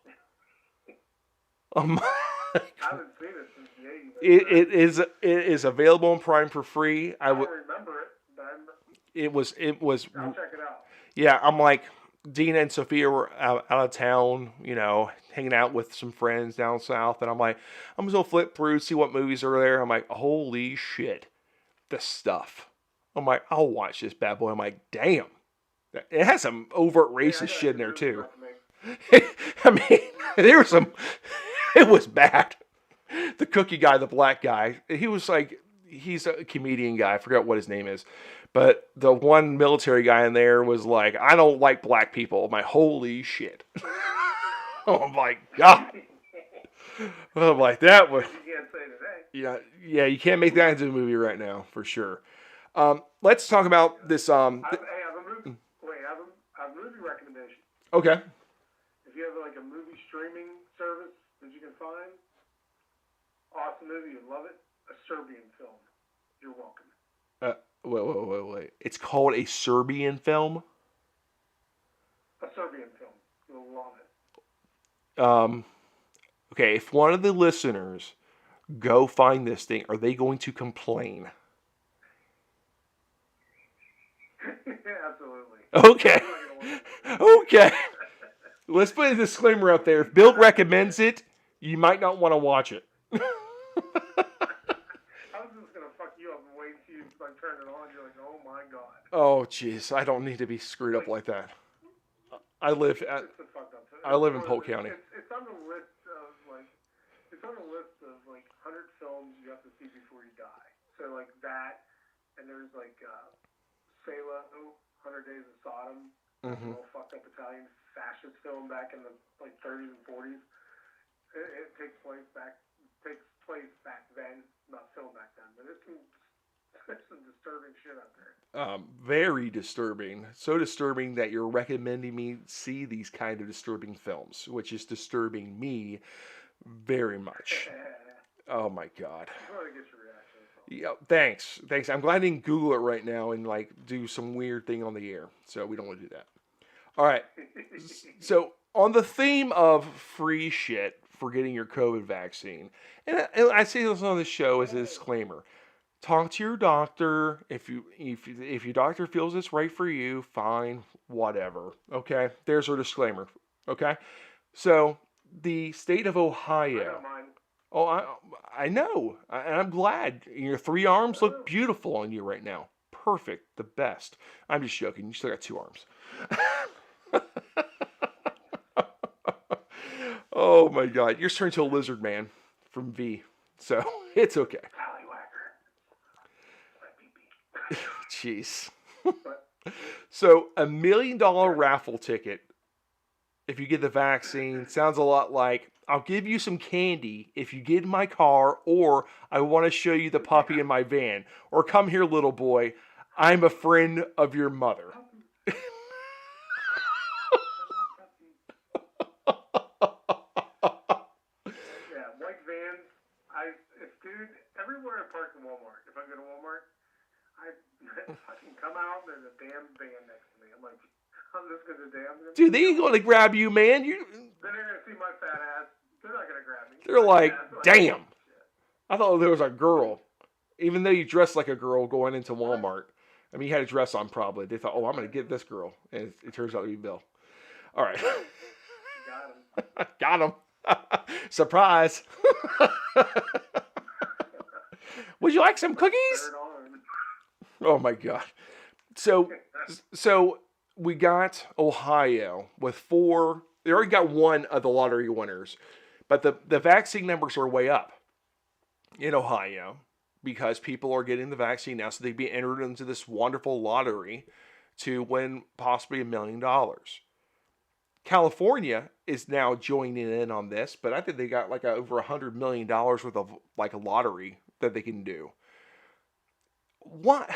I haven't seen it since the 80s. It is available on Prime for free. I don't remember it, but It was. I'll check it out. Yeah, I'm like, Dina and Sophia were out of town, hanging out with some friends down south, and I'm like, I'm just gonna flip through, see what movies are there. I'm like, holy shit, the stuff. I'm like, I'll watch this bad boy. I'm like, damn, it has some overt racist shit in there too. I mean, there was some. It was bad. The cookie guy, the black guy, he's a comedian guy. I forgot what his name is. But the one military guy in there was like, I don't like black people. I'm like, holy shit. Oh my God. I'm like, that was. You can't say today. Yeah, you can't make that into a movie right now, for sure. Let's talk about this. I have a movie. Wait, I have a movie recommendation. Okay. If you have like a movie streaming service that you can find, awesome movie, you'd love it. A Serbian film. You're welcome. Wait. It's called a Serbian film? A Serbian film. You'll love it. Okay, if one of the listeners go find this thing, are they going to complain? Absolutely. Okay. Okay. Let's put a disclaimer out there. If Bill recommends it, you might not want to watch it. I was just gonna fuck you up and wait till you like turn it on. You're like, oh my God. Oh, jeez. I don't need to be screwed up like that. I live in Polk County. It's on the list of like, it's on the list of like 100 films you have to see before you die. So like that, and there's like Sela, 100 Days of Sodom, Mm-hmm. little fucked up Italian fascist film back in the like 30s and 40s. It takes place back then, not filmed back then, but there's some disturbing shit out there. Very disturbing. So disturbing that you're recommending me see these kind of disturbing films, which is disturbing me very much. Oh my God. I want to get your reaction. Yeah, thanks. I'm glad I didn't Google it right now and like do some weird thing on the air. So we don't want to do that. All right. So on the theme of free shit for getting your COVID vaccine, and I say this on the show as a disclaimer: talk to your doctor. If your doctor feels it's right for you, fine, whatever. Okay, there's our disclaimer. Okay, so the state of I Ohio. don't mind. Oh, I know, and I'm glad. Your 3 arms look beautiful on you right now. Perfect, the best. I'm just joking. You still got 2 arms. Oh my God, you're turning to a lizard man from V, so it's okay. Jeez. So $1 million raffle ticket, if you get the vaccine, sounds a lot like, I'll give you some candy if you get in my car, or I want to show you the puppy in my van, or come here, little boy, I'm a friend of your mother. Yeah, white vans. Dude, everywhere I park in Walmart, if I go to Walmart, I fucking come out and there's a damn van next to me. I'm like, I'm just gonna damn. Dude, they ain't gonna grab you, man. Then they're gonna see my fat ass. They're not gonna grab me. They're like, Yeah, damn. I thought there was a girl. Even though you dressed like a girl going into Walmart. I mean, you had a dress on probably. They thought, oh, I'm going to get this girl. And it turns out to be Bill. All right. Got him. Got him. Surprise. Would you like some cookies? Third arm. Oh, my God. So we got Ohio with 4. They already got 1 of the lottery winners. But the vaccine numbers are way up in Ohio because people are getting the vaccine now, so they'd be entered into this wonderful lottery to win possibly $1 million. California is now joining in on this, but I think they got like over $100 million worth of like a lottery that they can do. What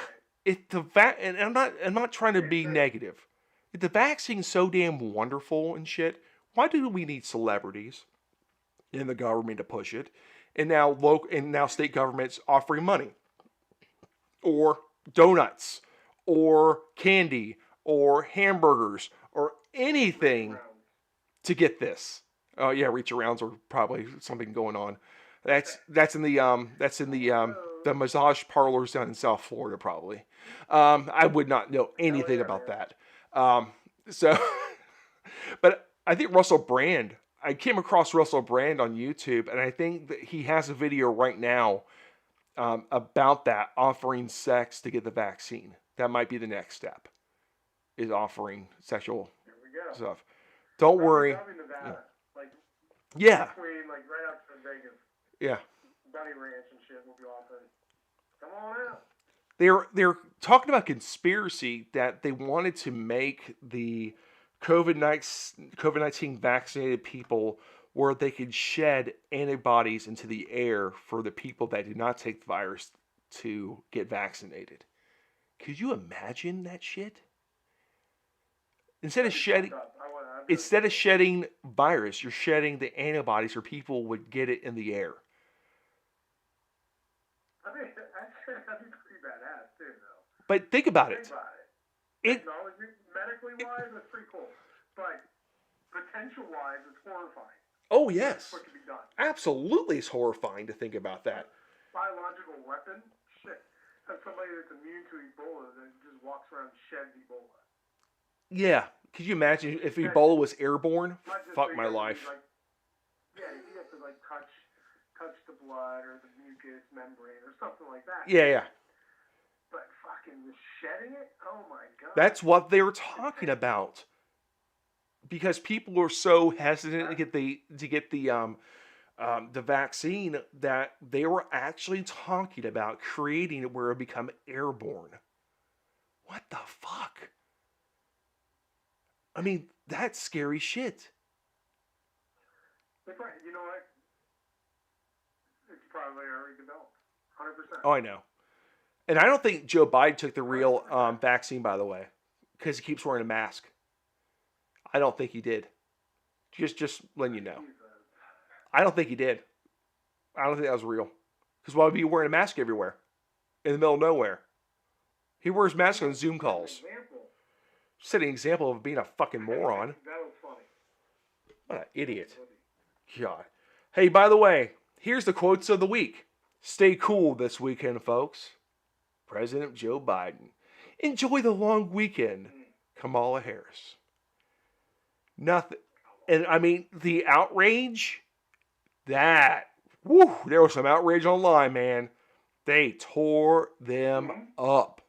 if and I'm not trying to be negative. If the vaccine's so damn wonderful and shit, why do we need celebrities in the government to push it? And now state governments offering money, or donuts, or candy, or hamburgers, or anything to get this. Oh yeah, reach arounds are probably something going on. That's in the massage parlors down in South Florida probably. I would not know anything about that. So But I think Russell Brand, I came across Russell Brand on YouTube, and I think that he has a video right now about that, offering sex to get the vaccine. That might be the next step, is offering sexual Here we go. stuff. Don't worry. Probably Nevada. Like, Yeah, between, like, right outside Vegas. yeah. Bunny Ranch and shit will be offering. Come on out. They're talking about conspiracy that they wanted to make the COVID-19 vaccinated people where they could shed antibodies into the air for the people that did not take the virus to get vaccinated. Could you imagine that shit? Instead of shedding virus, you're shedding the antibodies where people would get it in the air. I mean, that'd be pretty badass, too, though. But think about Think it. about it. It Technology, medically wise, that's pretty cool. But potential wise, it's horrifying. Oh yes. What can be done? Absolutely, it's horrifying to think about that. Biological weapon? Shit. Have somebody that's immune to Ebola that just walks around and sheds Ebola. Yeah. Could you imagine if Ebola was airborne? Not just Fuck so my you have to, life. like, yeah, you have to like touch the blood or the mucous membrane or something like that. Yeah. But fucking just shedding it? Oh my god. That's what they were talking about. Because people were so hesitant to get the vaccine that they were actually talking about creating it where it would become airborne. What the fuck? I mean, that's scary shit. It's right. You know what? It's probably already developed. 100%. Oh, I know. And I don't think Joe Biden took the real vaccine, by the way, because he keeps wearing a mask. I don't think he did. Just letting you know. I don't think he did. I don't think that was real. Because why would he be wearing a mask everywhere? In the middle of nowhere. He wears masks on Zoom calls. Example. Setting an example of being a fucking moron. That was funny. What an idiot. God. Hey, by the way, here's the quotes of the week. Stay cool this weekend, folks. President Joe Biden. Enjoy the long weekend, Kamala Harris. Nothing. And I mean, the outrage, there was some outrage online, man. They tore them up.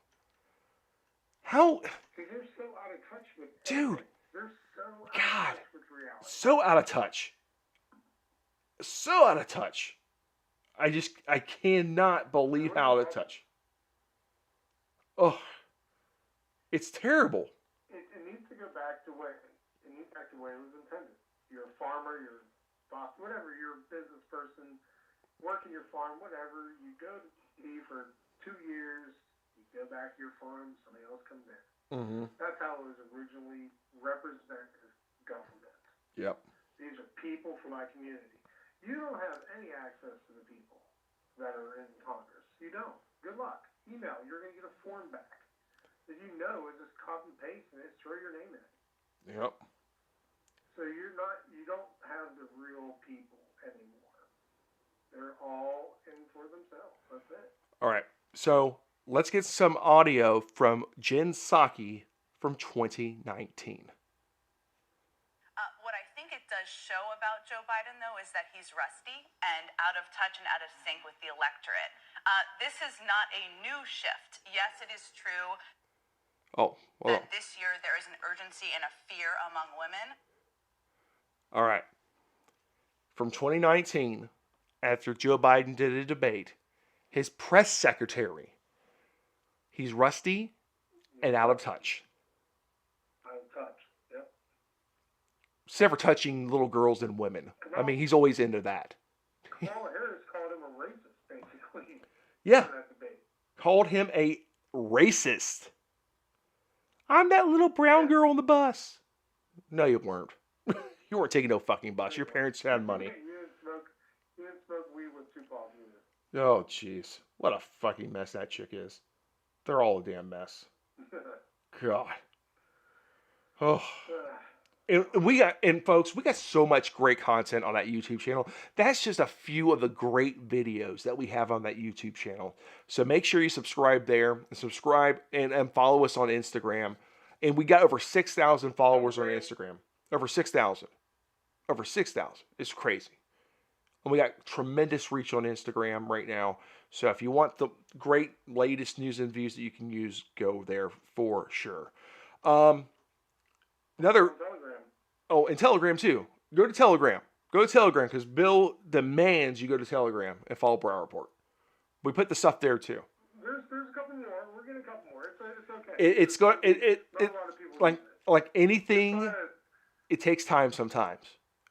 How? Because they're so out of touch with Dude. everything. They're so out God. of touch with reality. So out of touch. So out of touch. I cannot believe how out of touch. Oh, it's terrible. It needs to go back to where it was intended. You're a farmer, you're a boss, whatever. You're a business person, working your farm, whatever. You go to TV for 2 years. You go back to your farm. Somebody else comes in. Mm-hmm. That's how it was originally representative government. Yep. These are people from my community. You don't have any access to the people that are in Congress. You don't. Good luck. Email. You're going to get a form back. That you know is just copy and paste and just throw your name in it. Yep. So you don't have the real people anymore. They're all in for themselves. That's it. All right. So let's get some audio from Jen Psaki from 2019. What I think it does show about Joe Biden, though, is that he's rusty and out of touch and out of sync with the electorate. This is not a new shift. Yes, it is true that this year there is an urgency and a fear among women. All right. From 2019, after Joe Biden did a debate, his press secretary, he's rusty and out of touch. Out of touch. Yep. Except for touching little girls and women. I mean, he's always into that. Kamala Harris called him a racist, basically. Yeah. In that debate. Called him a racist. I'm that little brown girl on the bus. No, you weren't. You weren't taking no fucking bus. Your parents had money. You didn't smoke weed with Tupac either. Oh, jeez. What a fucking mess that chick is. They're all a damn mess. God. Oh. And folks, we got so much great content on that YouTube channel. That's just a few of the great videos that we have on that YouTube channel. So make sure you subscribe there, and follow us on Instagram. And we got over 6,000 followers on Instagram. Over 6,000. Over 6,000. It's crazy. And we got tremendous reach on Instagram right now. So if you want the great latest news and views that you can use, go there for sure. Another, Telegram. oh, and Telegram too. Go to Telegram. Go to Telegram because Bill demands you go to Telegram and follow Brow Report. We put the stuff there too. There's a couple more. We're getting a couple more. It's okay. It's going. Not a lot of people Like use it. like anything, But, it takes time sometimes.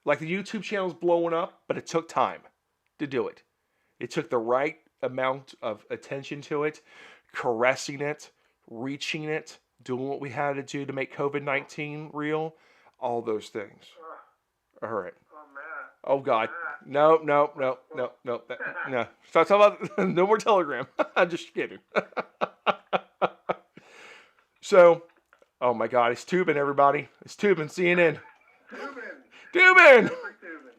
Like the YouTube channel's blowing up, but it took time to do it. It took the right amount of attention to it, caressing it, reaching it, doing what we had to do to make COVID-19 real. All those things. All right. oh, man. Oh God. No. No. Stop talking about no more Telegram. I'm just kidding. So, oh my God, it's tubing, everybody. It's tubing, CNN. Tubin. Tubing!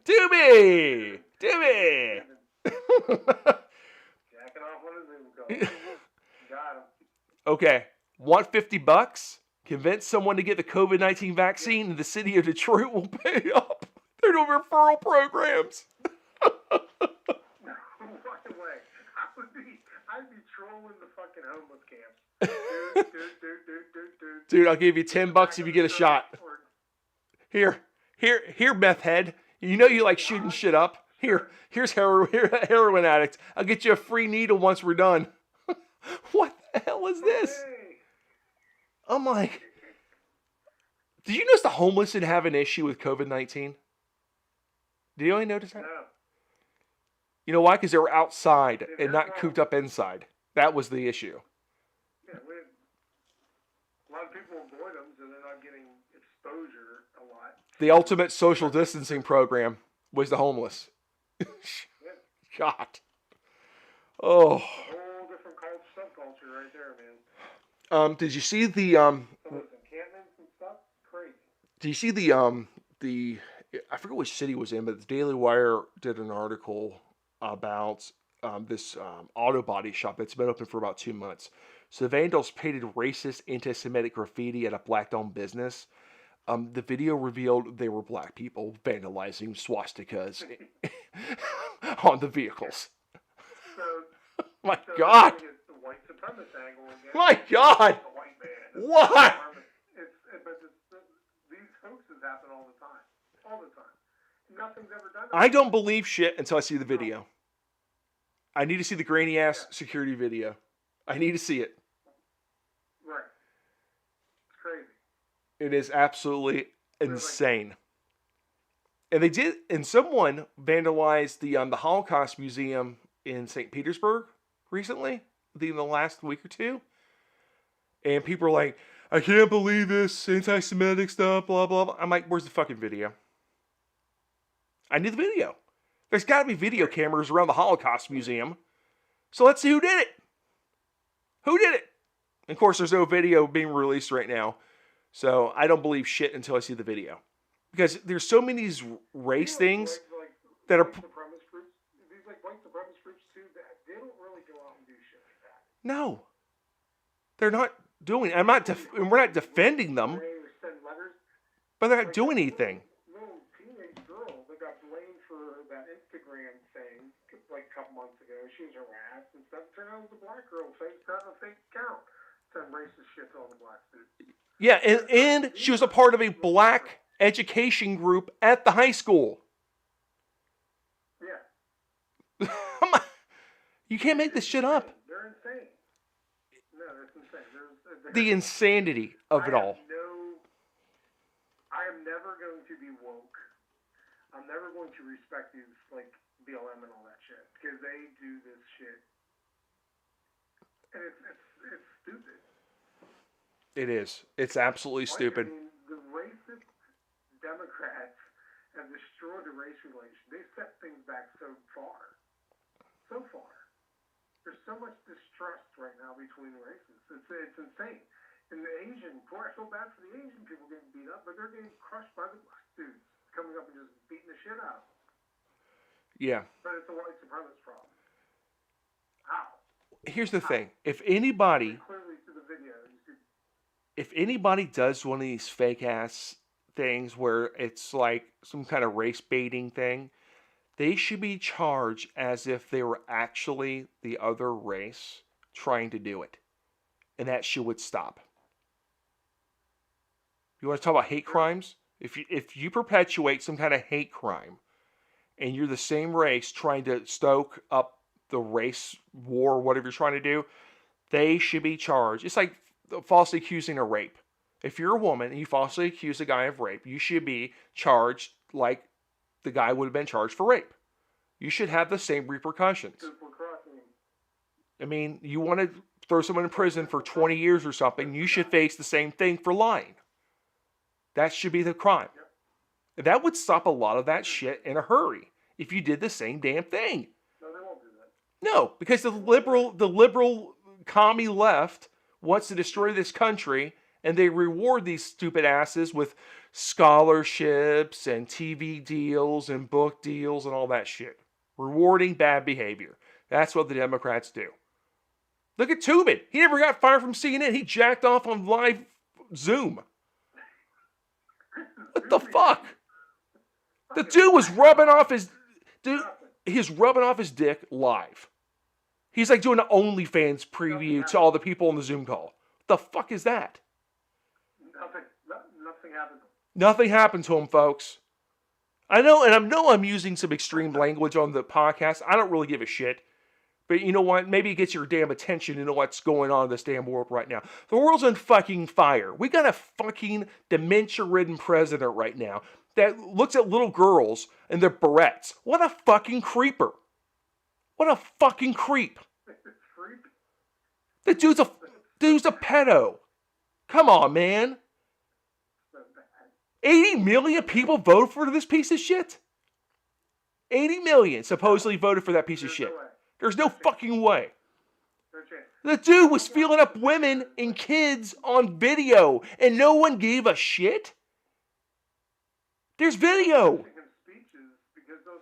Tubin. Tubing! Jacking off on a Zoom call. Got him. Okay, want $50? Convince someone to get the COVID-19 vaccine and the city of Detroit will pay up. They're doing referral programs. No fucking way. I'd be trolling the fucking homeless camps. Dude. Dude, I'll give you $10 if you get a shot. Here, meth head. You know you like shooting shit up. Here's heroin addict. I'll get you a free needle once we're done. What the hell is this? Hey. I'm like, did you notice the homeless didn't have an issue with COVID-19? Did you only notice that? No. You know why? Because they were outside and not cooped up inside. That was the issue. Yeah, a lot of people avoid them, so they're not getting exposure a lot. The ultimate social distancing program was the homeless. God. Oh. Whole different subculture right there, man. Did you see the Some of those encampments and stuff, crazy. Do you see the I forget which city it was in, but the Daily Wire did an article about this auto body shop that's been open for about 2 months. So the vandals painted racist anti-Semitic graffiti at a black-owned business. The video revealed they were black people vandalizing swastikas on the vehicles. So, My so God! it's the white supremacist angle again. My God! The white man. What? These hoaxes happen all the time. All the time. Nothing's ever done. I don't believe shit until I see the video. I need to see the grainy ass security video. I need to see it. Right. It's crazy. It is absolutely insane. And someone vandalized the Holocaust Museum in St. Petersburg recently, in the last week or two. And people are like, I can't believe this anti-Semitic stuff, blah, blah, blah. I'm like, where's the fucking video? I need the video. There's got to be video cameras around the Holocaust Museum. So let's see who did it. Who did it? And of course, there's no video being released right now. So I don't believe shit until I see the video. Because there's so many these race things that are... White supremacist groups, these white supremacist groups too, they don't really go out and do shit like that. No. They're not doing... we're not defending them. They send letters. But they're not doing anything. Little teenage girl that got blamed for that Instagram thing like a couple months ago. She was harassed and stuff. Turned out it was a black girl. Starting a fake account. Send racist shit to all the black students. Yeah, and she was a part of a black education group at the high school. Yeah. You can't make this shit up. They're insane. No, that's insane. The insanity of it all. I am never going to be woke. I'm never going to respect these, like, BLM and all that shit. Because they do this shit. And it's stupid. It is. It's absolutely stupid. I mean, the racist Democrats have destroyed the race relation. They set things back so far. So far. There's so much distrust right now between races. It's insane. And the Asian, poor, I feel bad for the Asian people getting beat up, but they're getting crushed by the black dudes coming up and just beating the shit out of them. Yeah. But it's a white supremacist problem. How? Here's the thing. If anybody Clearly through the video, you see, does one of these fake ass things where it's like some kind of race baiting thing, they should be charged as if they were actually the other race trying to do it. And that shit would stop. You want to talk about hate crimes? If you perpetuate some kind of hate crime and you're the same race trying to stoke up the race war, whatever you're trying to do, they should be charged. It's like falsely accusing a rape. If you're a woman and you falsely accuse a guy of rape, you should be charged like the guy would have been charged for rape. You should have the same repercussions. I mean, you want to throw someone in prison for 20 years or something, you should face the same thing for lying. That should be the crime. That would stop a lot of that shit in a hurry if you did the same damn thing. No, they won't do that. No, because the liberal commie left wants to destroy this country, and they reward these stupid asses with scholarships and TV deals and book deals and all that shit. Rewarding bad behavior. That's what the Democrats do. Look at Tubin. He never got fired from CNN. He jacked off on live Zoom. What the fuck? The dude was rubbing off his dick live. He's like doing an OnlyFans preview to all the people on the Zoom call. What the fuck is that? Nothing happened. Nothing happened to him, folks. I know I'm using some extreme language on the podcast. I don't really give a shit. But you know what? Maybe it gets your damn attention to know what's going on in this damn world right now. The world's on fucking fire. We got a fucking dementia-ridden president right now that looks at little girls and their barrettes. What a fucking creeper. What a fucking creep. The dude's a pedo. Come on, man. 80 million people voted for this piece of shit? 80 million supposedly voted for that piece of shit. There's no fucking way. The dude was feeling up women and kids on video, and no one gave a shit? There's video. Speeches because those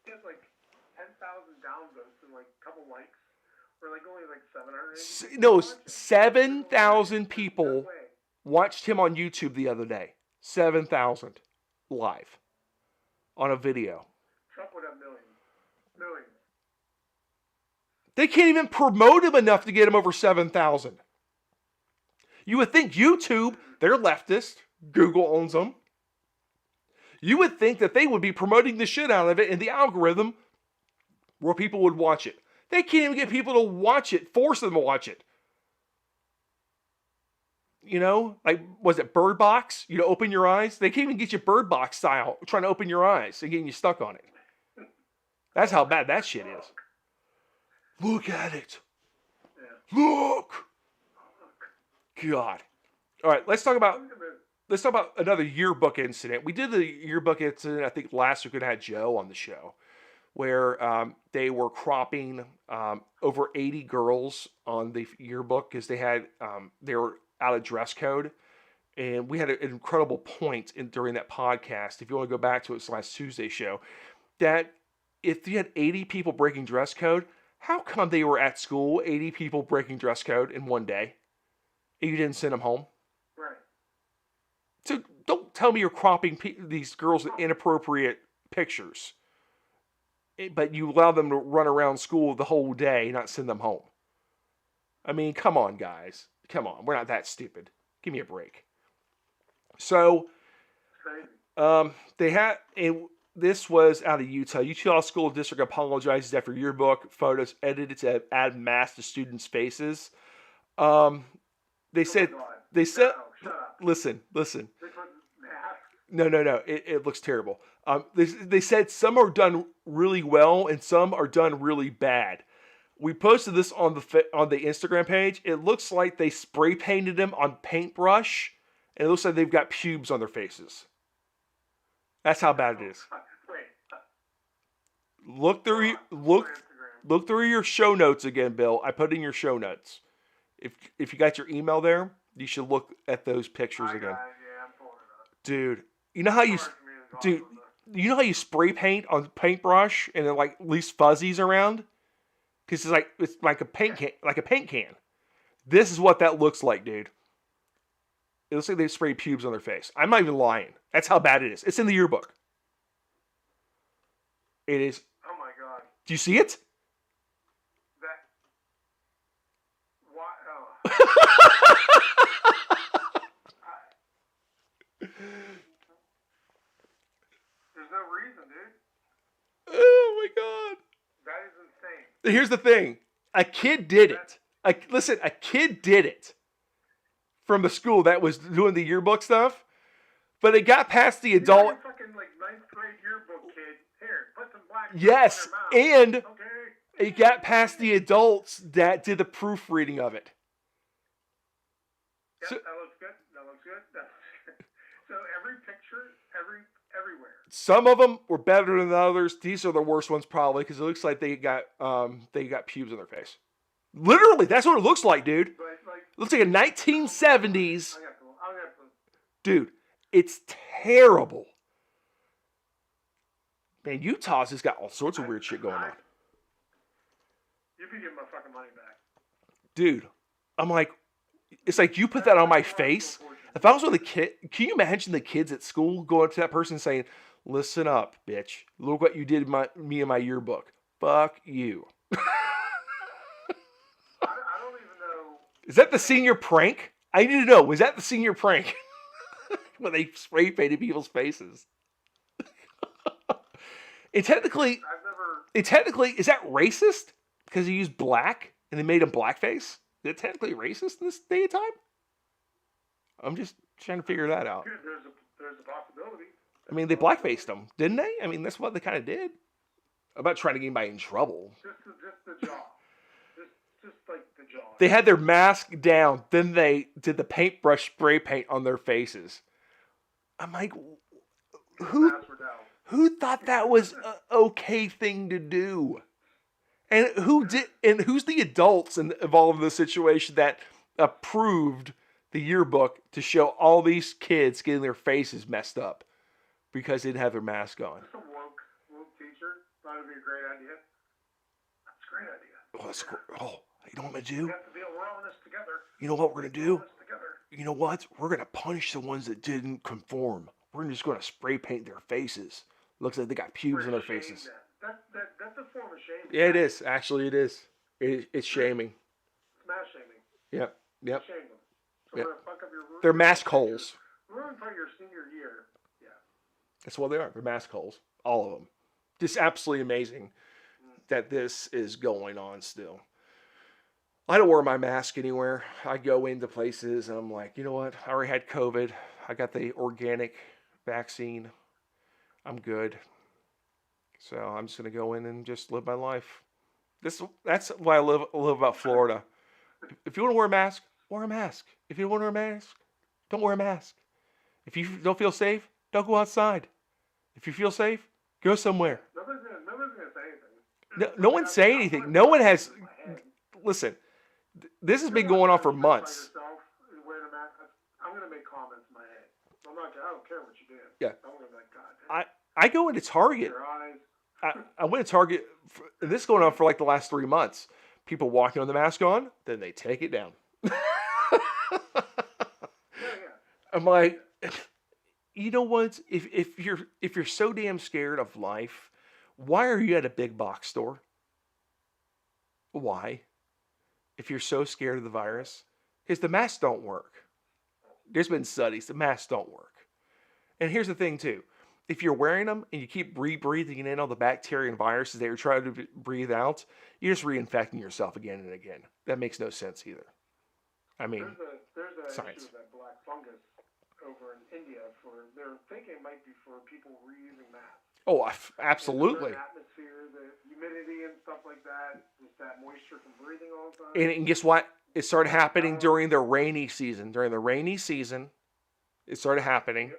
he has like 10,000 downvotes and like a couple likes, or like only like 700. No, 7,000 people watched him on YouTube the other day. 7,000 live on a video. Trump would have millions. Millions. They can't even promote him enough to get him over 7,000. You would think YouTube, they're leftist. Google owns them. You would think that they would be promoting the shit out of it in the algorithm where people would watch it. They can't even get people to watch it, force them to watch it. You know, like, was it Bird Box? You know, open your eyes? They can't even get you Bird Box style, trying to open your eyes and getting you stuck on it. That's how bad that shit is. Look at it. Look. God. All right, let's talk about another yearbook incident. We did the yearbook incident, I think, last week when I had Joe on the show, where they were cropping over 80 girls on the yearbook because they were out of dress code. And we had an incredible point during that podcast, if you want to go back to it's last Tuesday show, that if you had 80 people breaking dress code, how come they were at school, 80 people breaking dress code in one day, and you didn't send them home? Right. So don't tell me you're cropping these girls in inappropriate pictures, but you allow them to run around school the whole day and not send them home. I mean, come on, guys. Come on. We're not that stupid. Give me a break. So, they had... This was out of Utah. Utah School District apologizes after yearbook photos edited to add masks to students' faces. They said, listen. No. It looks terrible. They said some are done really well and some are done really bad. We posted this on the Instagram page. It looks like they spray painted them on paintbrush, and it looks like they've got pubes on their faces. That's how bad it is. Look through your show notes again, Bill. I put in your show notes. If you got your email there, you should look at those pictures again. Dude, you know how you spray paint on paintbrush and then like leaves fuzzies around? Because it's like a paint can. This is what that looks like, dude. It looks like they sprayed pubes on their face. I'm not even lying. That's how bad it is. It's in the yearbook. It is. Oh my god. Do you see it? That. Why? Oh. There's no reason, dude. Oh my god. That is insane. Here's the thing. A kid did it. Listen, a kid did it from the school that was doing the yearbook stuff, but it got past the adult. You're fucking like 9th grade yearbook kid. Here, put some black. Yes, in your mouth. and Okay. it got past the adults that did the proofreading of it. Yep, So- that looks good. That looks good. That looks good. So every picture, everywhere. Some of them were better than others. These are the worst ones probably because it looks like they got pubes on their face. Literally, that's what it looks like, dude. But like, It looks like a 1970s. I got to. Dude, it's terrible. Man, Utah's just got all sorts of weird shit going on. You can give my fucking money back. Dude, I'm like, it's like you put that on my face. If I was with a kid, can you imagine the kids at school going to that person saying, listen up, bitch. Look what you did to me in my yearbook. Fuck you. I don't even know. Is that the senior prank? I need to know. Was that the senior prank? When they spray painted people's faces. And technically, is that racist? Because he used black and they made him blackface? Is it technically racist in this day and time? I'm just trying to figure that out. There's a possibility. I mean, they blackfaced him, didn't they? I mean, that's what they kind of did. I'm not trying to get anybody in trouble. Just the jaw. Just like the jaw. They had their mask down, then they did the paintbrush spray paint on their faces. I'm like, who thought that was an okay thing to do? And who's the adults involved in the situation that approved the yearbook to show all these kids getting their faces messed up because they didn't have their mask on? Some woke teacher thought it'd be a great idea. That's a great idea. Oh, that's cool. Oh, you know what I'm gonna We do? have to be we're all in this together. You know what we're gonna do? We're all in this together. You know what? We're gonna punish the ones that didn't conform. We're just gonna spray paint their faces. Looks like they got pubes on their Shame faces. them. That's a form of shaming. Yeah, it is. Actually, it is. It's shaming. Smash shaming. Yep. Yep. Shame them. So Yep. we're gonna fuck up your They're mask holes. ruin for your senior year. Yeah. That's what they are. They're mask holes. All of them. Just absolutely amazing that this is going on still. I don't wear my mask anywhere. I go into places and I'm like, you know what? I already had COVID. I got the organic vaccine. I'm good. So I'm just gonna go in and just live my life. That's why I love about Florida. If you want to wear a mask, wear a mask. If you don't want to wear a mask, don't wear a mask. If you don't feel safe, don't go outside. If you feel safe, go somewhere. Nobody's gonna say anything. No one's saying anything. No one has. Listen, this has been going on for months. I'm gonna make comments in my head. I don't care what you did. Yeah. I'm gonna be like, God. I go into Target. Your eyes. I went to Target. This is going on for like the last 3 months. People walking with the mask on, then they take it down. Yeah. I'm like, you know what? If you're so damn scared of life, why are you at a big box store? Why? If you're so scared of the virus, because the masks don't work. There's been studies, the masks don't work. And here's the thing too. If you're wearing them and you keep breathing in all the bacteria and viruses that you're trying to breathe out, you're just reinfecting yourself again and again. That makes no sense either. I mean, There's a science. issue with that black fungus over in India. They're thinking it might be for people reusing masks. oh, absolutely. The atmosphere, the humidity and stuff like that, just that moisture from breathing all the time. And guess what? It started happening during the rainy season. During the rainy season, it started happening.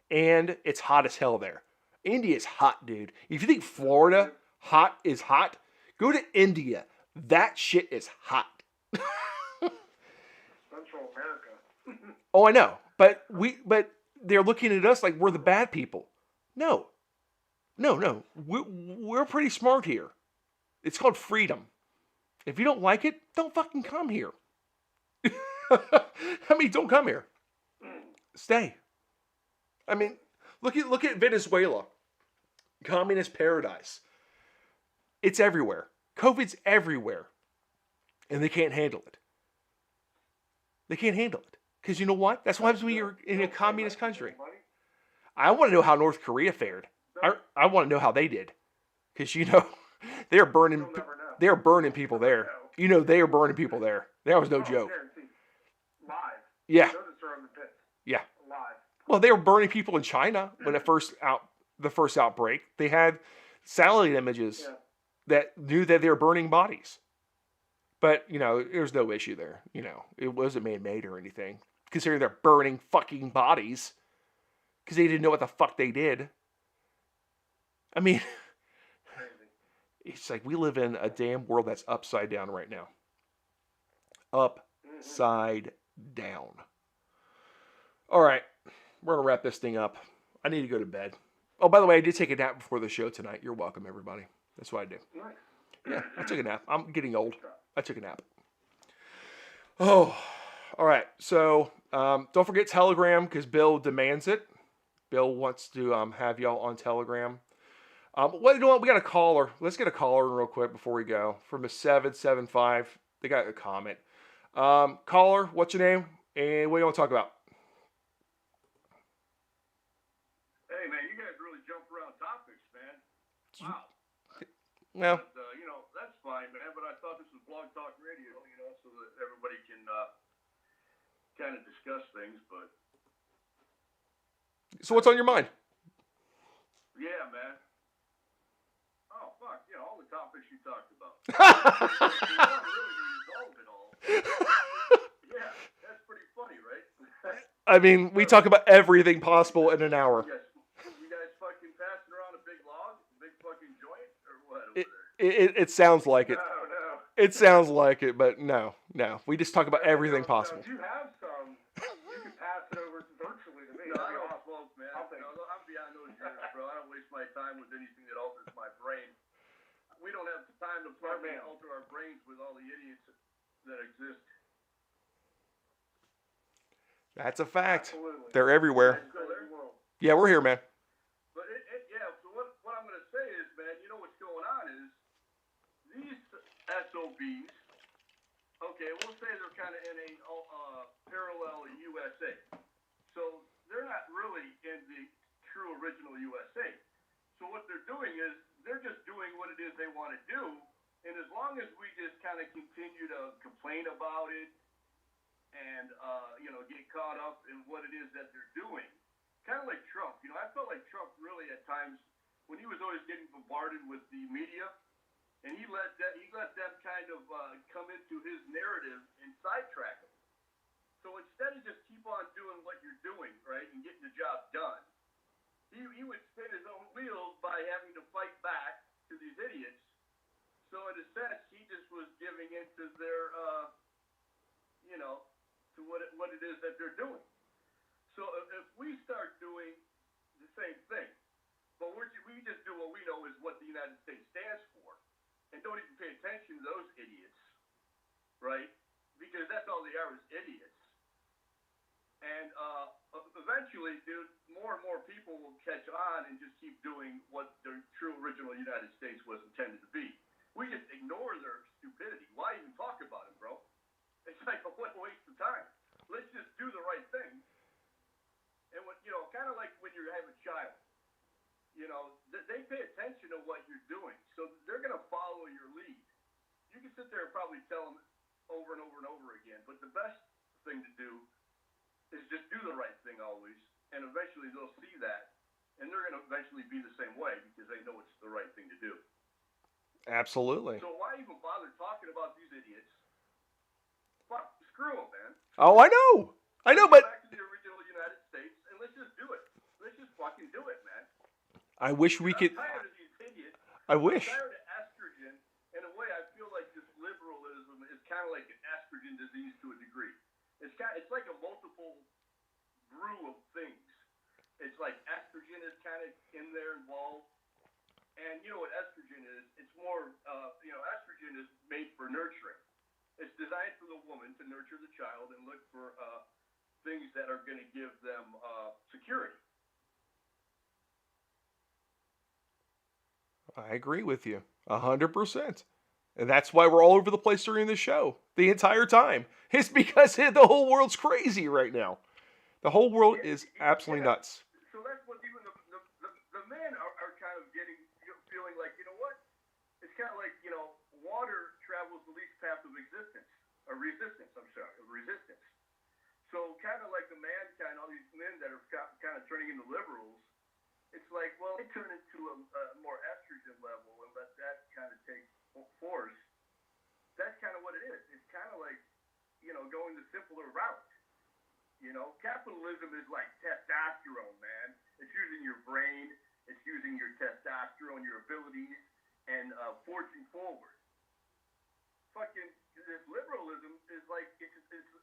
And it's hot as hell there. India is hot, dude. If you think Florida is hot, go to India. That shit is hot. Central America. Oh, I know. But they're looking at us like we're the bad people. No. We're pretty smart here. It's called freedom. If you don't like it, don't fucking come here. I mean, don't come here. Stay. I mean, look at Venezuela, communist paradise. It's everywhere. COVID's everywhere, and they can't handle it. They can't handle it because you know what? That's what happens when you're in a communist country. I want to know how North Korea fared. I want to know how they did, because you know they're burning. You'll never know. They're burning people there. You know they are burning people there. That was no Oh, joke. guaranteed. Live. Yeah, Those are in the pits. yeah. Live. Well, they were burning people in China when the first outbreak. They had satellite images Yeah. that knew that they were burning bodies. But, you know, there's no issue there. You know, it wasn't man-made or anything. Considering they're burning fucking bodies. Because they didn't know what the fuck they did. I mean, Crazy. it's like we live in a damn world that's upside down right now. Upside down. All right. We're going to wrap this thing up. I need to go to bed. Oh, by the way, I did take a nap before the show tonight. You're welcome, everybody. That's what I do. Nice. Yeah, I took a nap. I'm getting old. I took a nap. Oh, all right. So don't forget Telegram because Bill demands it. Bill wants to have y'all on Telegram. Well, you know what? We got a caller. Let's get a caller in real quick before we go. From a 775. They got a comment. Caller, what's your name? And what do you want to talk about? Hey, man, you guys really jump around topics, man. Wow. Well, But, you know, that's fine, man. But I thought this was Blog Talk Radio, you know, so that everybody can kind of discuss things. But, so what's on your mind? yeah, man. Oh, fuck. You know, all the topics you talked about. You don't really resolve it all. Yeah, that's pretty funny, right? I mean, we talk about everything possible in an hour. You guys fucking passing around a big log, a big fucking joint, or what over It, there? it sounds like it. No. It sounds like it, but no. We just talk about everything possible. If you have some, you can pass it over virtually to me. No, I That'd be don't awesome. smoke, man. I'll take it. I'm beyond those years, bro. I don't waste my time with anything that alters my brain. We don't have the time to Smart fucking man. alter our brains with all the idiots that exist. That's a fact. Absolutely. They're everywhere. It's crazy world. Yeah, we're here, man. But yeah, so what I'm going to say is, man, you know what's going on is these SOBs, okay, we'll say they're kind of in a parallel USA. So they're not really in the true original USA. So what they're doing is they're just doing what it is they want to do. And as long as we just kind of continue to complain about it and, get caught up in what it is that they're doing, kind of like Trump. You know, I felt like Trump really at times when he was always getting bombarded with the media, and he let them kind of come into his narrative and sidetrack him. So instead of just keep on doing what you're doing, right, and getting the job done, he would spin his own wheels by having to fight back to these idiots. So in a sense, he just was giving into their, to what it is that they're doing. So if we start doing the same thing, but we just do what we know is what the United States stands for, and don't even pay attention to those idiots, right? Because that's all they are is idiots. And eventually, dude, more and more people will catch on and just keep doing what the true original United States was intended to be. We just ignore their stupidity. Why even talk about it, bro? It's like, what a waste of time. Let's just do the right thing. And when, kind of like when you have a child, they pay attention to what you're doing. So they're going to follow your lead. You can sit there and probably tell them over and over and over again. But the best thing to do is just do the right thing always. And eventually they'll see that. And they're going to eventually be the same way because they know it's the right thing to do. Absolutely. So why even bother talking about these idiots? Fuck, screw them, man. Oh, I know, but Back to the original United States, and let's just do it. Let's just fucking do it, man. I wish we could. I'm tired of these idiots. I wish. I'm tired of estrogen. In a way, I feel like this liberalism is kind of like an estrogen disease to a degree. It's like a multiple brew of things. It's like estrogen is kind of in there involved. And you know what estrogen is? It's more, estrogen is made for nurturing. It's designed for the woman to nurture the child and look for things that are going to give them security. I agree with you 100%. And that's why we're all over the place during the show the entire time. It's because the whole world's crazy right now. The whole world is absolutely nuts. So that's what even the men are kind of feeling like, you know what? It's kind of like, water travels the least path of resistance. So kind of like the mankind, all these men that are kind of turning into liberals, it's like, well, they turn into a more estrogen level and let that kind of take force. That's kind of what it is. It's kind of like, going the simpler route. Capitalism is like testosterone, man. It's using your brain, it's using your testosterone, your abilities, and forging forward. Fucking this liberalism is like it's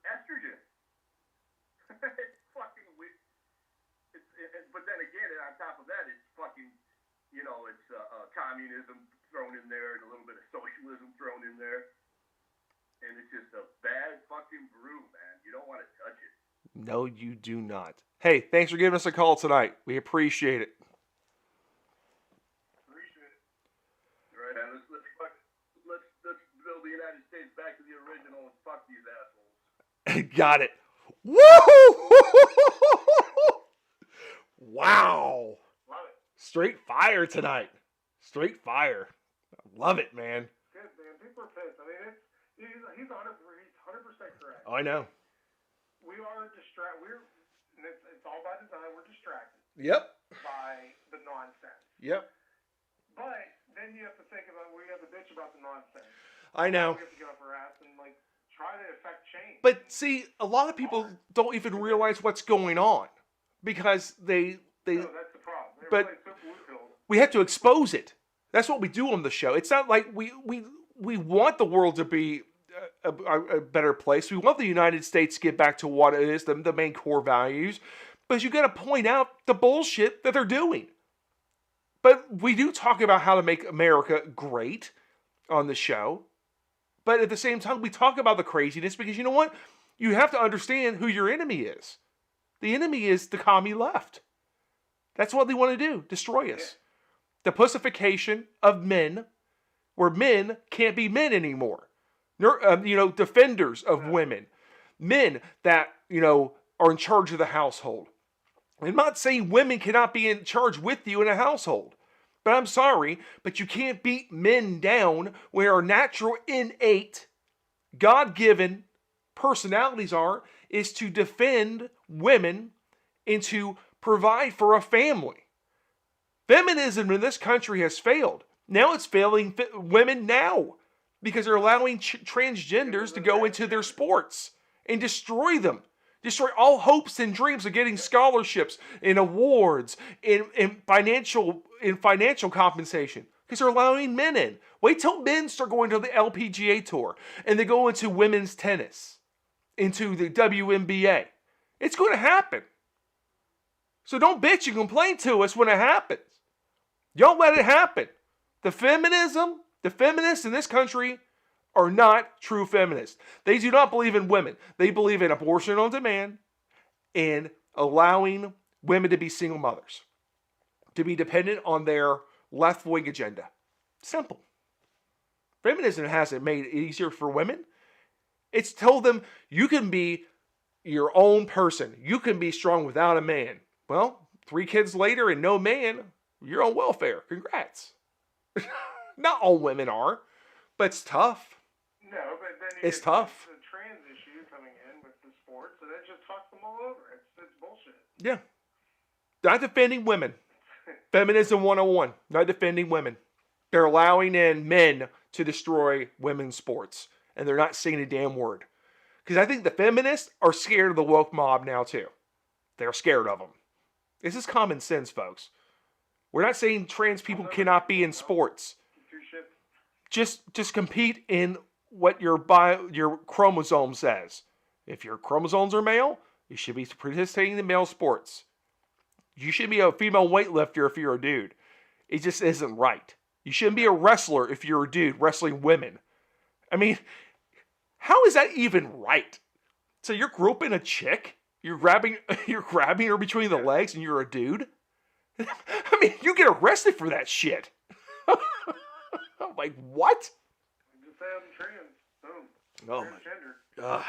estrogen. It's fucking weird. But then again, on top of that, it's fucking, it's communism thrown in there and a little bit of socialism thrown in there. And it's just a bad fucking brew, man. You don't want to touch it. No, you do not. Hey, thanks for giving us a call tonight. We appreciate it. Appreciate it. All right, man. Let's build the United States back to the original and fuck these assholes. Got it. Woo! Wow. Love it. Straight fire tonight. Straight fire. I love it, man. Good, man. People are pissed. I mean, he's 100% correct. Oh, I know. We are it's all by design. We're distracted Yep. by the nonsense. Yep. But then you have to think about, we have to bitch about the nonsense. I know. We have to get off our ass and try to affect change. But see, a lot of people don't even realize what's going on because they No, that's the problem. but- Everybody's so blue-pilled. we have to expose it. That's what we do on the show. It's not like we want the world to be a better place. We want the United States to get back to what it is, the main core values. But you got to point out the bullshit that they're doing. But we do talk about how to make America great on the show. But at the same time, we talk about the craziness because you know what? You have to understand who your enemy is. The enemy is the commie left. That's what they want to do, destroy us. The pussification of men, where men can't be men anymore. Defenders of women. Men that, are in charge of the household. I'm not saying women cannot be in charge with you in a household. But I'm sorry, but you can't beat men down where our natural, innate, God-given personalities is to defend women and to provide for a family. Feminism in this country has failed. Now it's failing women now because they're allowing transgenders to go into their sports and destroy them. Destroy all hopes and dreams of getting scholarships and awards and financial compensation because they're allowing men in. Wait till men start going to the LPGA tour and they go into women's tennis, into the WNBA. It's going to happen. So don't bitch and complain to us when it happens. Don't let it happen. The feminists in this country are not true feminists. They do not believe in women. They believe in abortion on demand and allowing women to be single mothers, to be dependent on their left-wing agenda. Simple. Feminism hasn't made it easier for women. It's told them you can be your own person. You can be strong without a man. Well, 3 kids later and no man, you're on welfare. Congrats. Not all women are, but it's tough. No, but then It's tough. The trans issue coming in with the sports, so that just fucks them all over. It's bullshit. Yeah. Not defending women. Feminism 101. Not defending women. They're allowing in men to destroy women's sports. And they're not saying a damn word. Because I think the feminists are scared of the woke mob now too. They're scared of them. This is common sense, folks. We're not saying trans people cannot be in sports. Just compete in what your chromosome says. If your chromosomes are male, you should be participating in male sports. You should be a female weightlifter if you're a dude. It just isn't right. You shouldn't be a wrestler if you're a dude wrestling women. I mean, how is that even right? So you're groping a chick You're grabbing her between the legs, and you're a dude. I mean, you get arrested for that shit. I'm like, what? Just say I'm trans. Boom. Oh Transgender. my.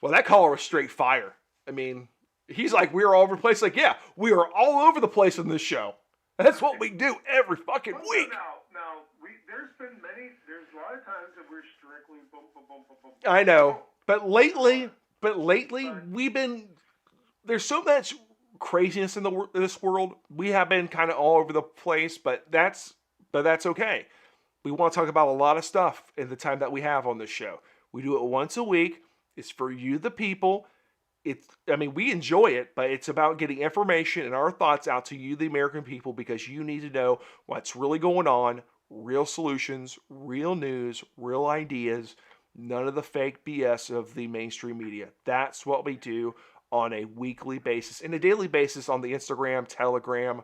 Well, that caller was straight fire. I mean, he's like, we're all over the place. Like, yeah, we are all over the place in this show. That's what we do every fucking week. Now, there's a lot of times that we're strictly boom, boom, boom, boom, boom. I know, but lately, we've been. There's so much craziness in this world. We have been kind of all over the place, but that's okay. We want to talk about a lot of stuff in the time that we have on this show. We do it once a week. It's for you, the people. We enjoy it, but it's about getting information and our thoughts out to you, the American people, because you need to know what's really going on, real solutions, real news, real ideas, none of the fake BS of the mainstream media. That's what we do on a weekly basis and a daily basis on the Instagram, Telegram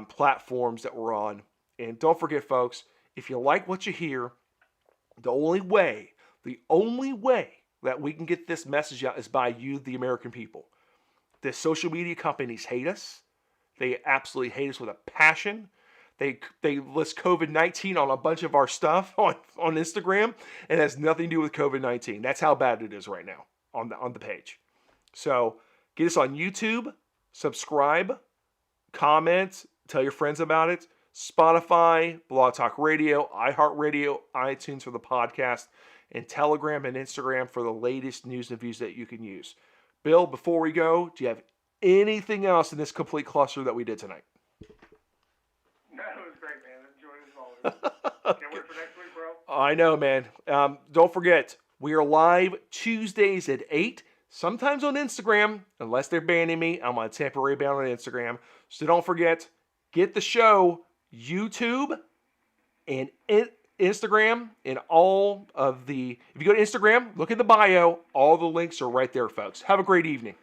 platforms that we're on. And don't forget, folks, if you like what you hear, the only way that we can get this message out is by you, the American people. The social media companies hate us. They absolutely hate us with a passion. They list COVID-19 on a bunch of our stuff on Instagram, and it has nothing to do with COVID-19. That's how bad it is right now on the page. So get us on YouTube, subscribe, comment, tell your friends about it. Spotify, Blog Talk Radio, iHeartRadio, iTunes for the podcast, and Telegram and Instagram for the latest news and views that you can use. Bill, before we go, do you have anything else in this complete cluster that we did tonight? No, it was great, man. Enjoyed it as always. Can't wait for next week, bro. I know, man. Don't forget, we are live Tuesdays at 8, sometimes on Instagram. Unless they're banning me, I'm on temporary ban on Instagram. So don't forget, get the show YouTube and Instagram and all of the... If you go to Instagram, look at the bio. All the links are right there, folks. Have a great evening.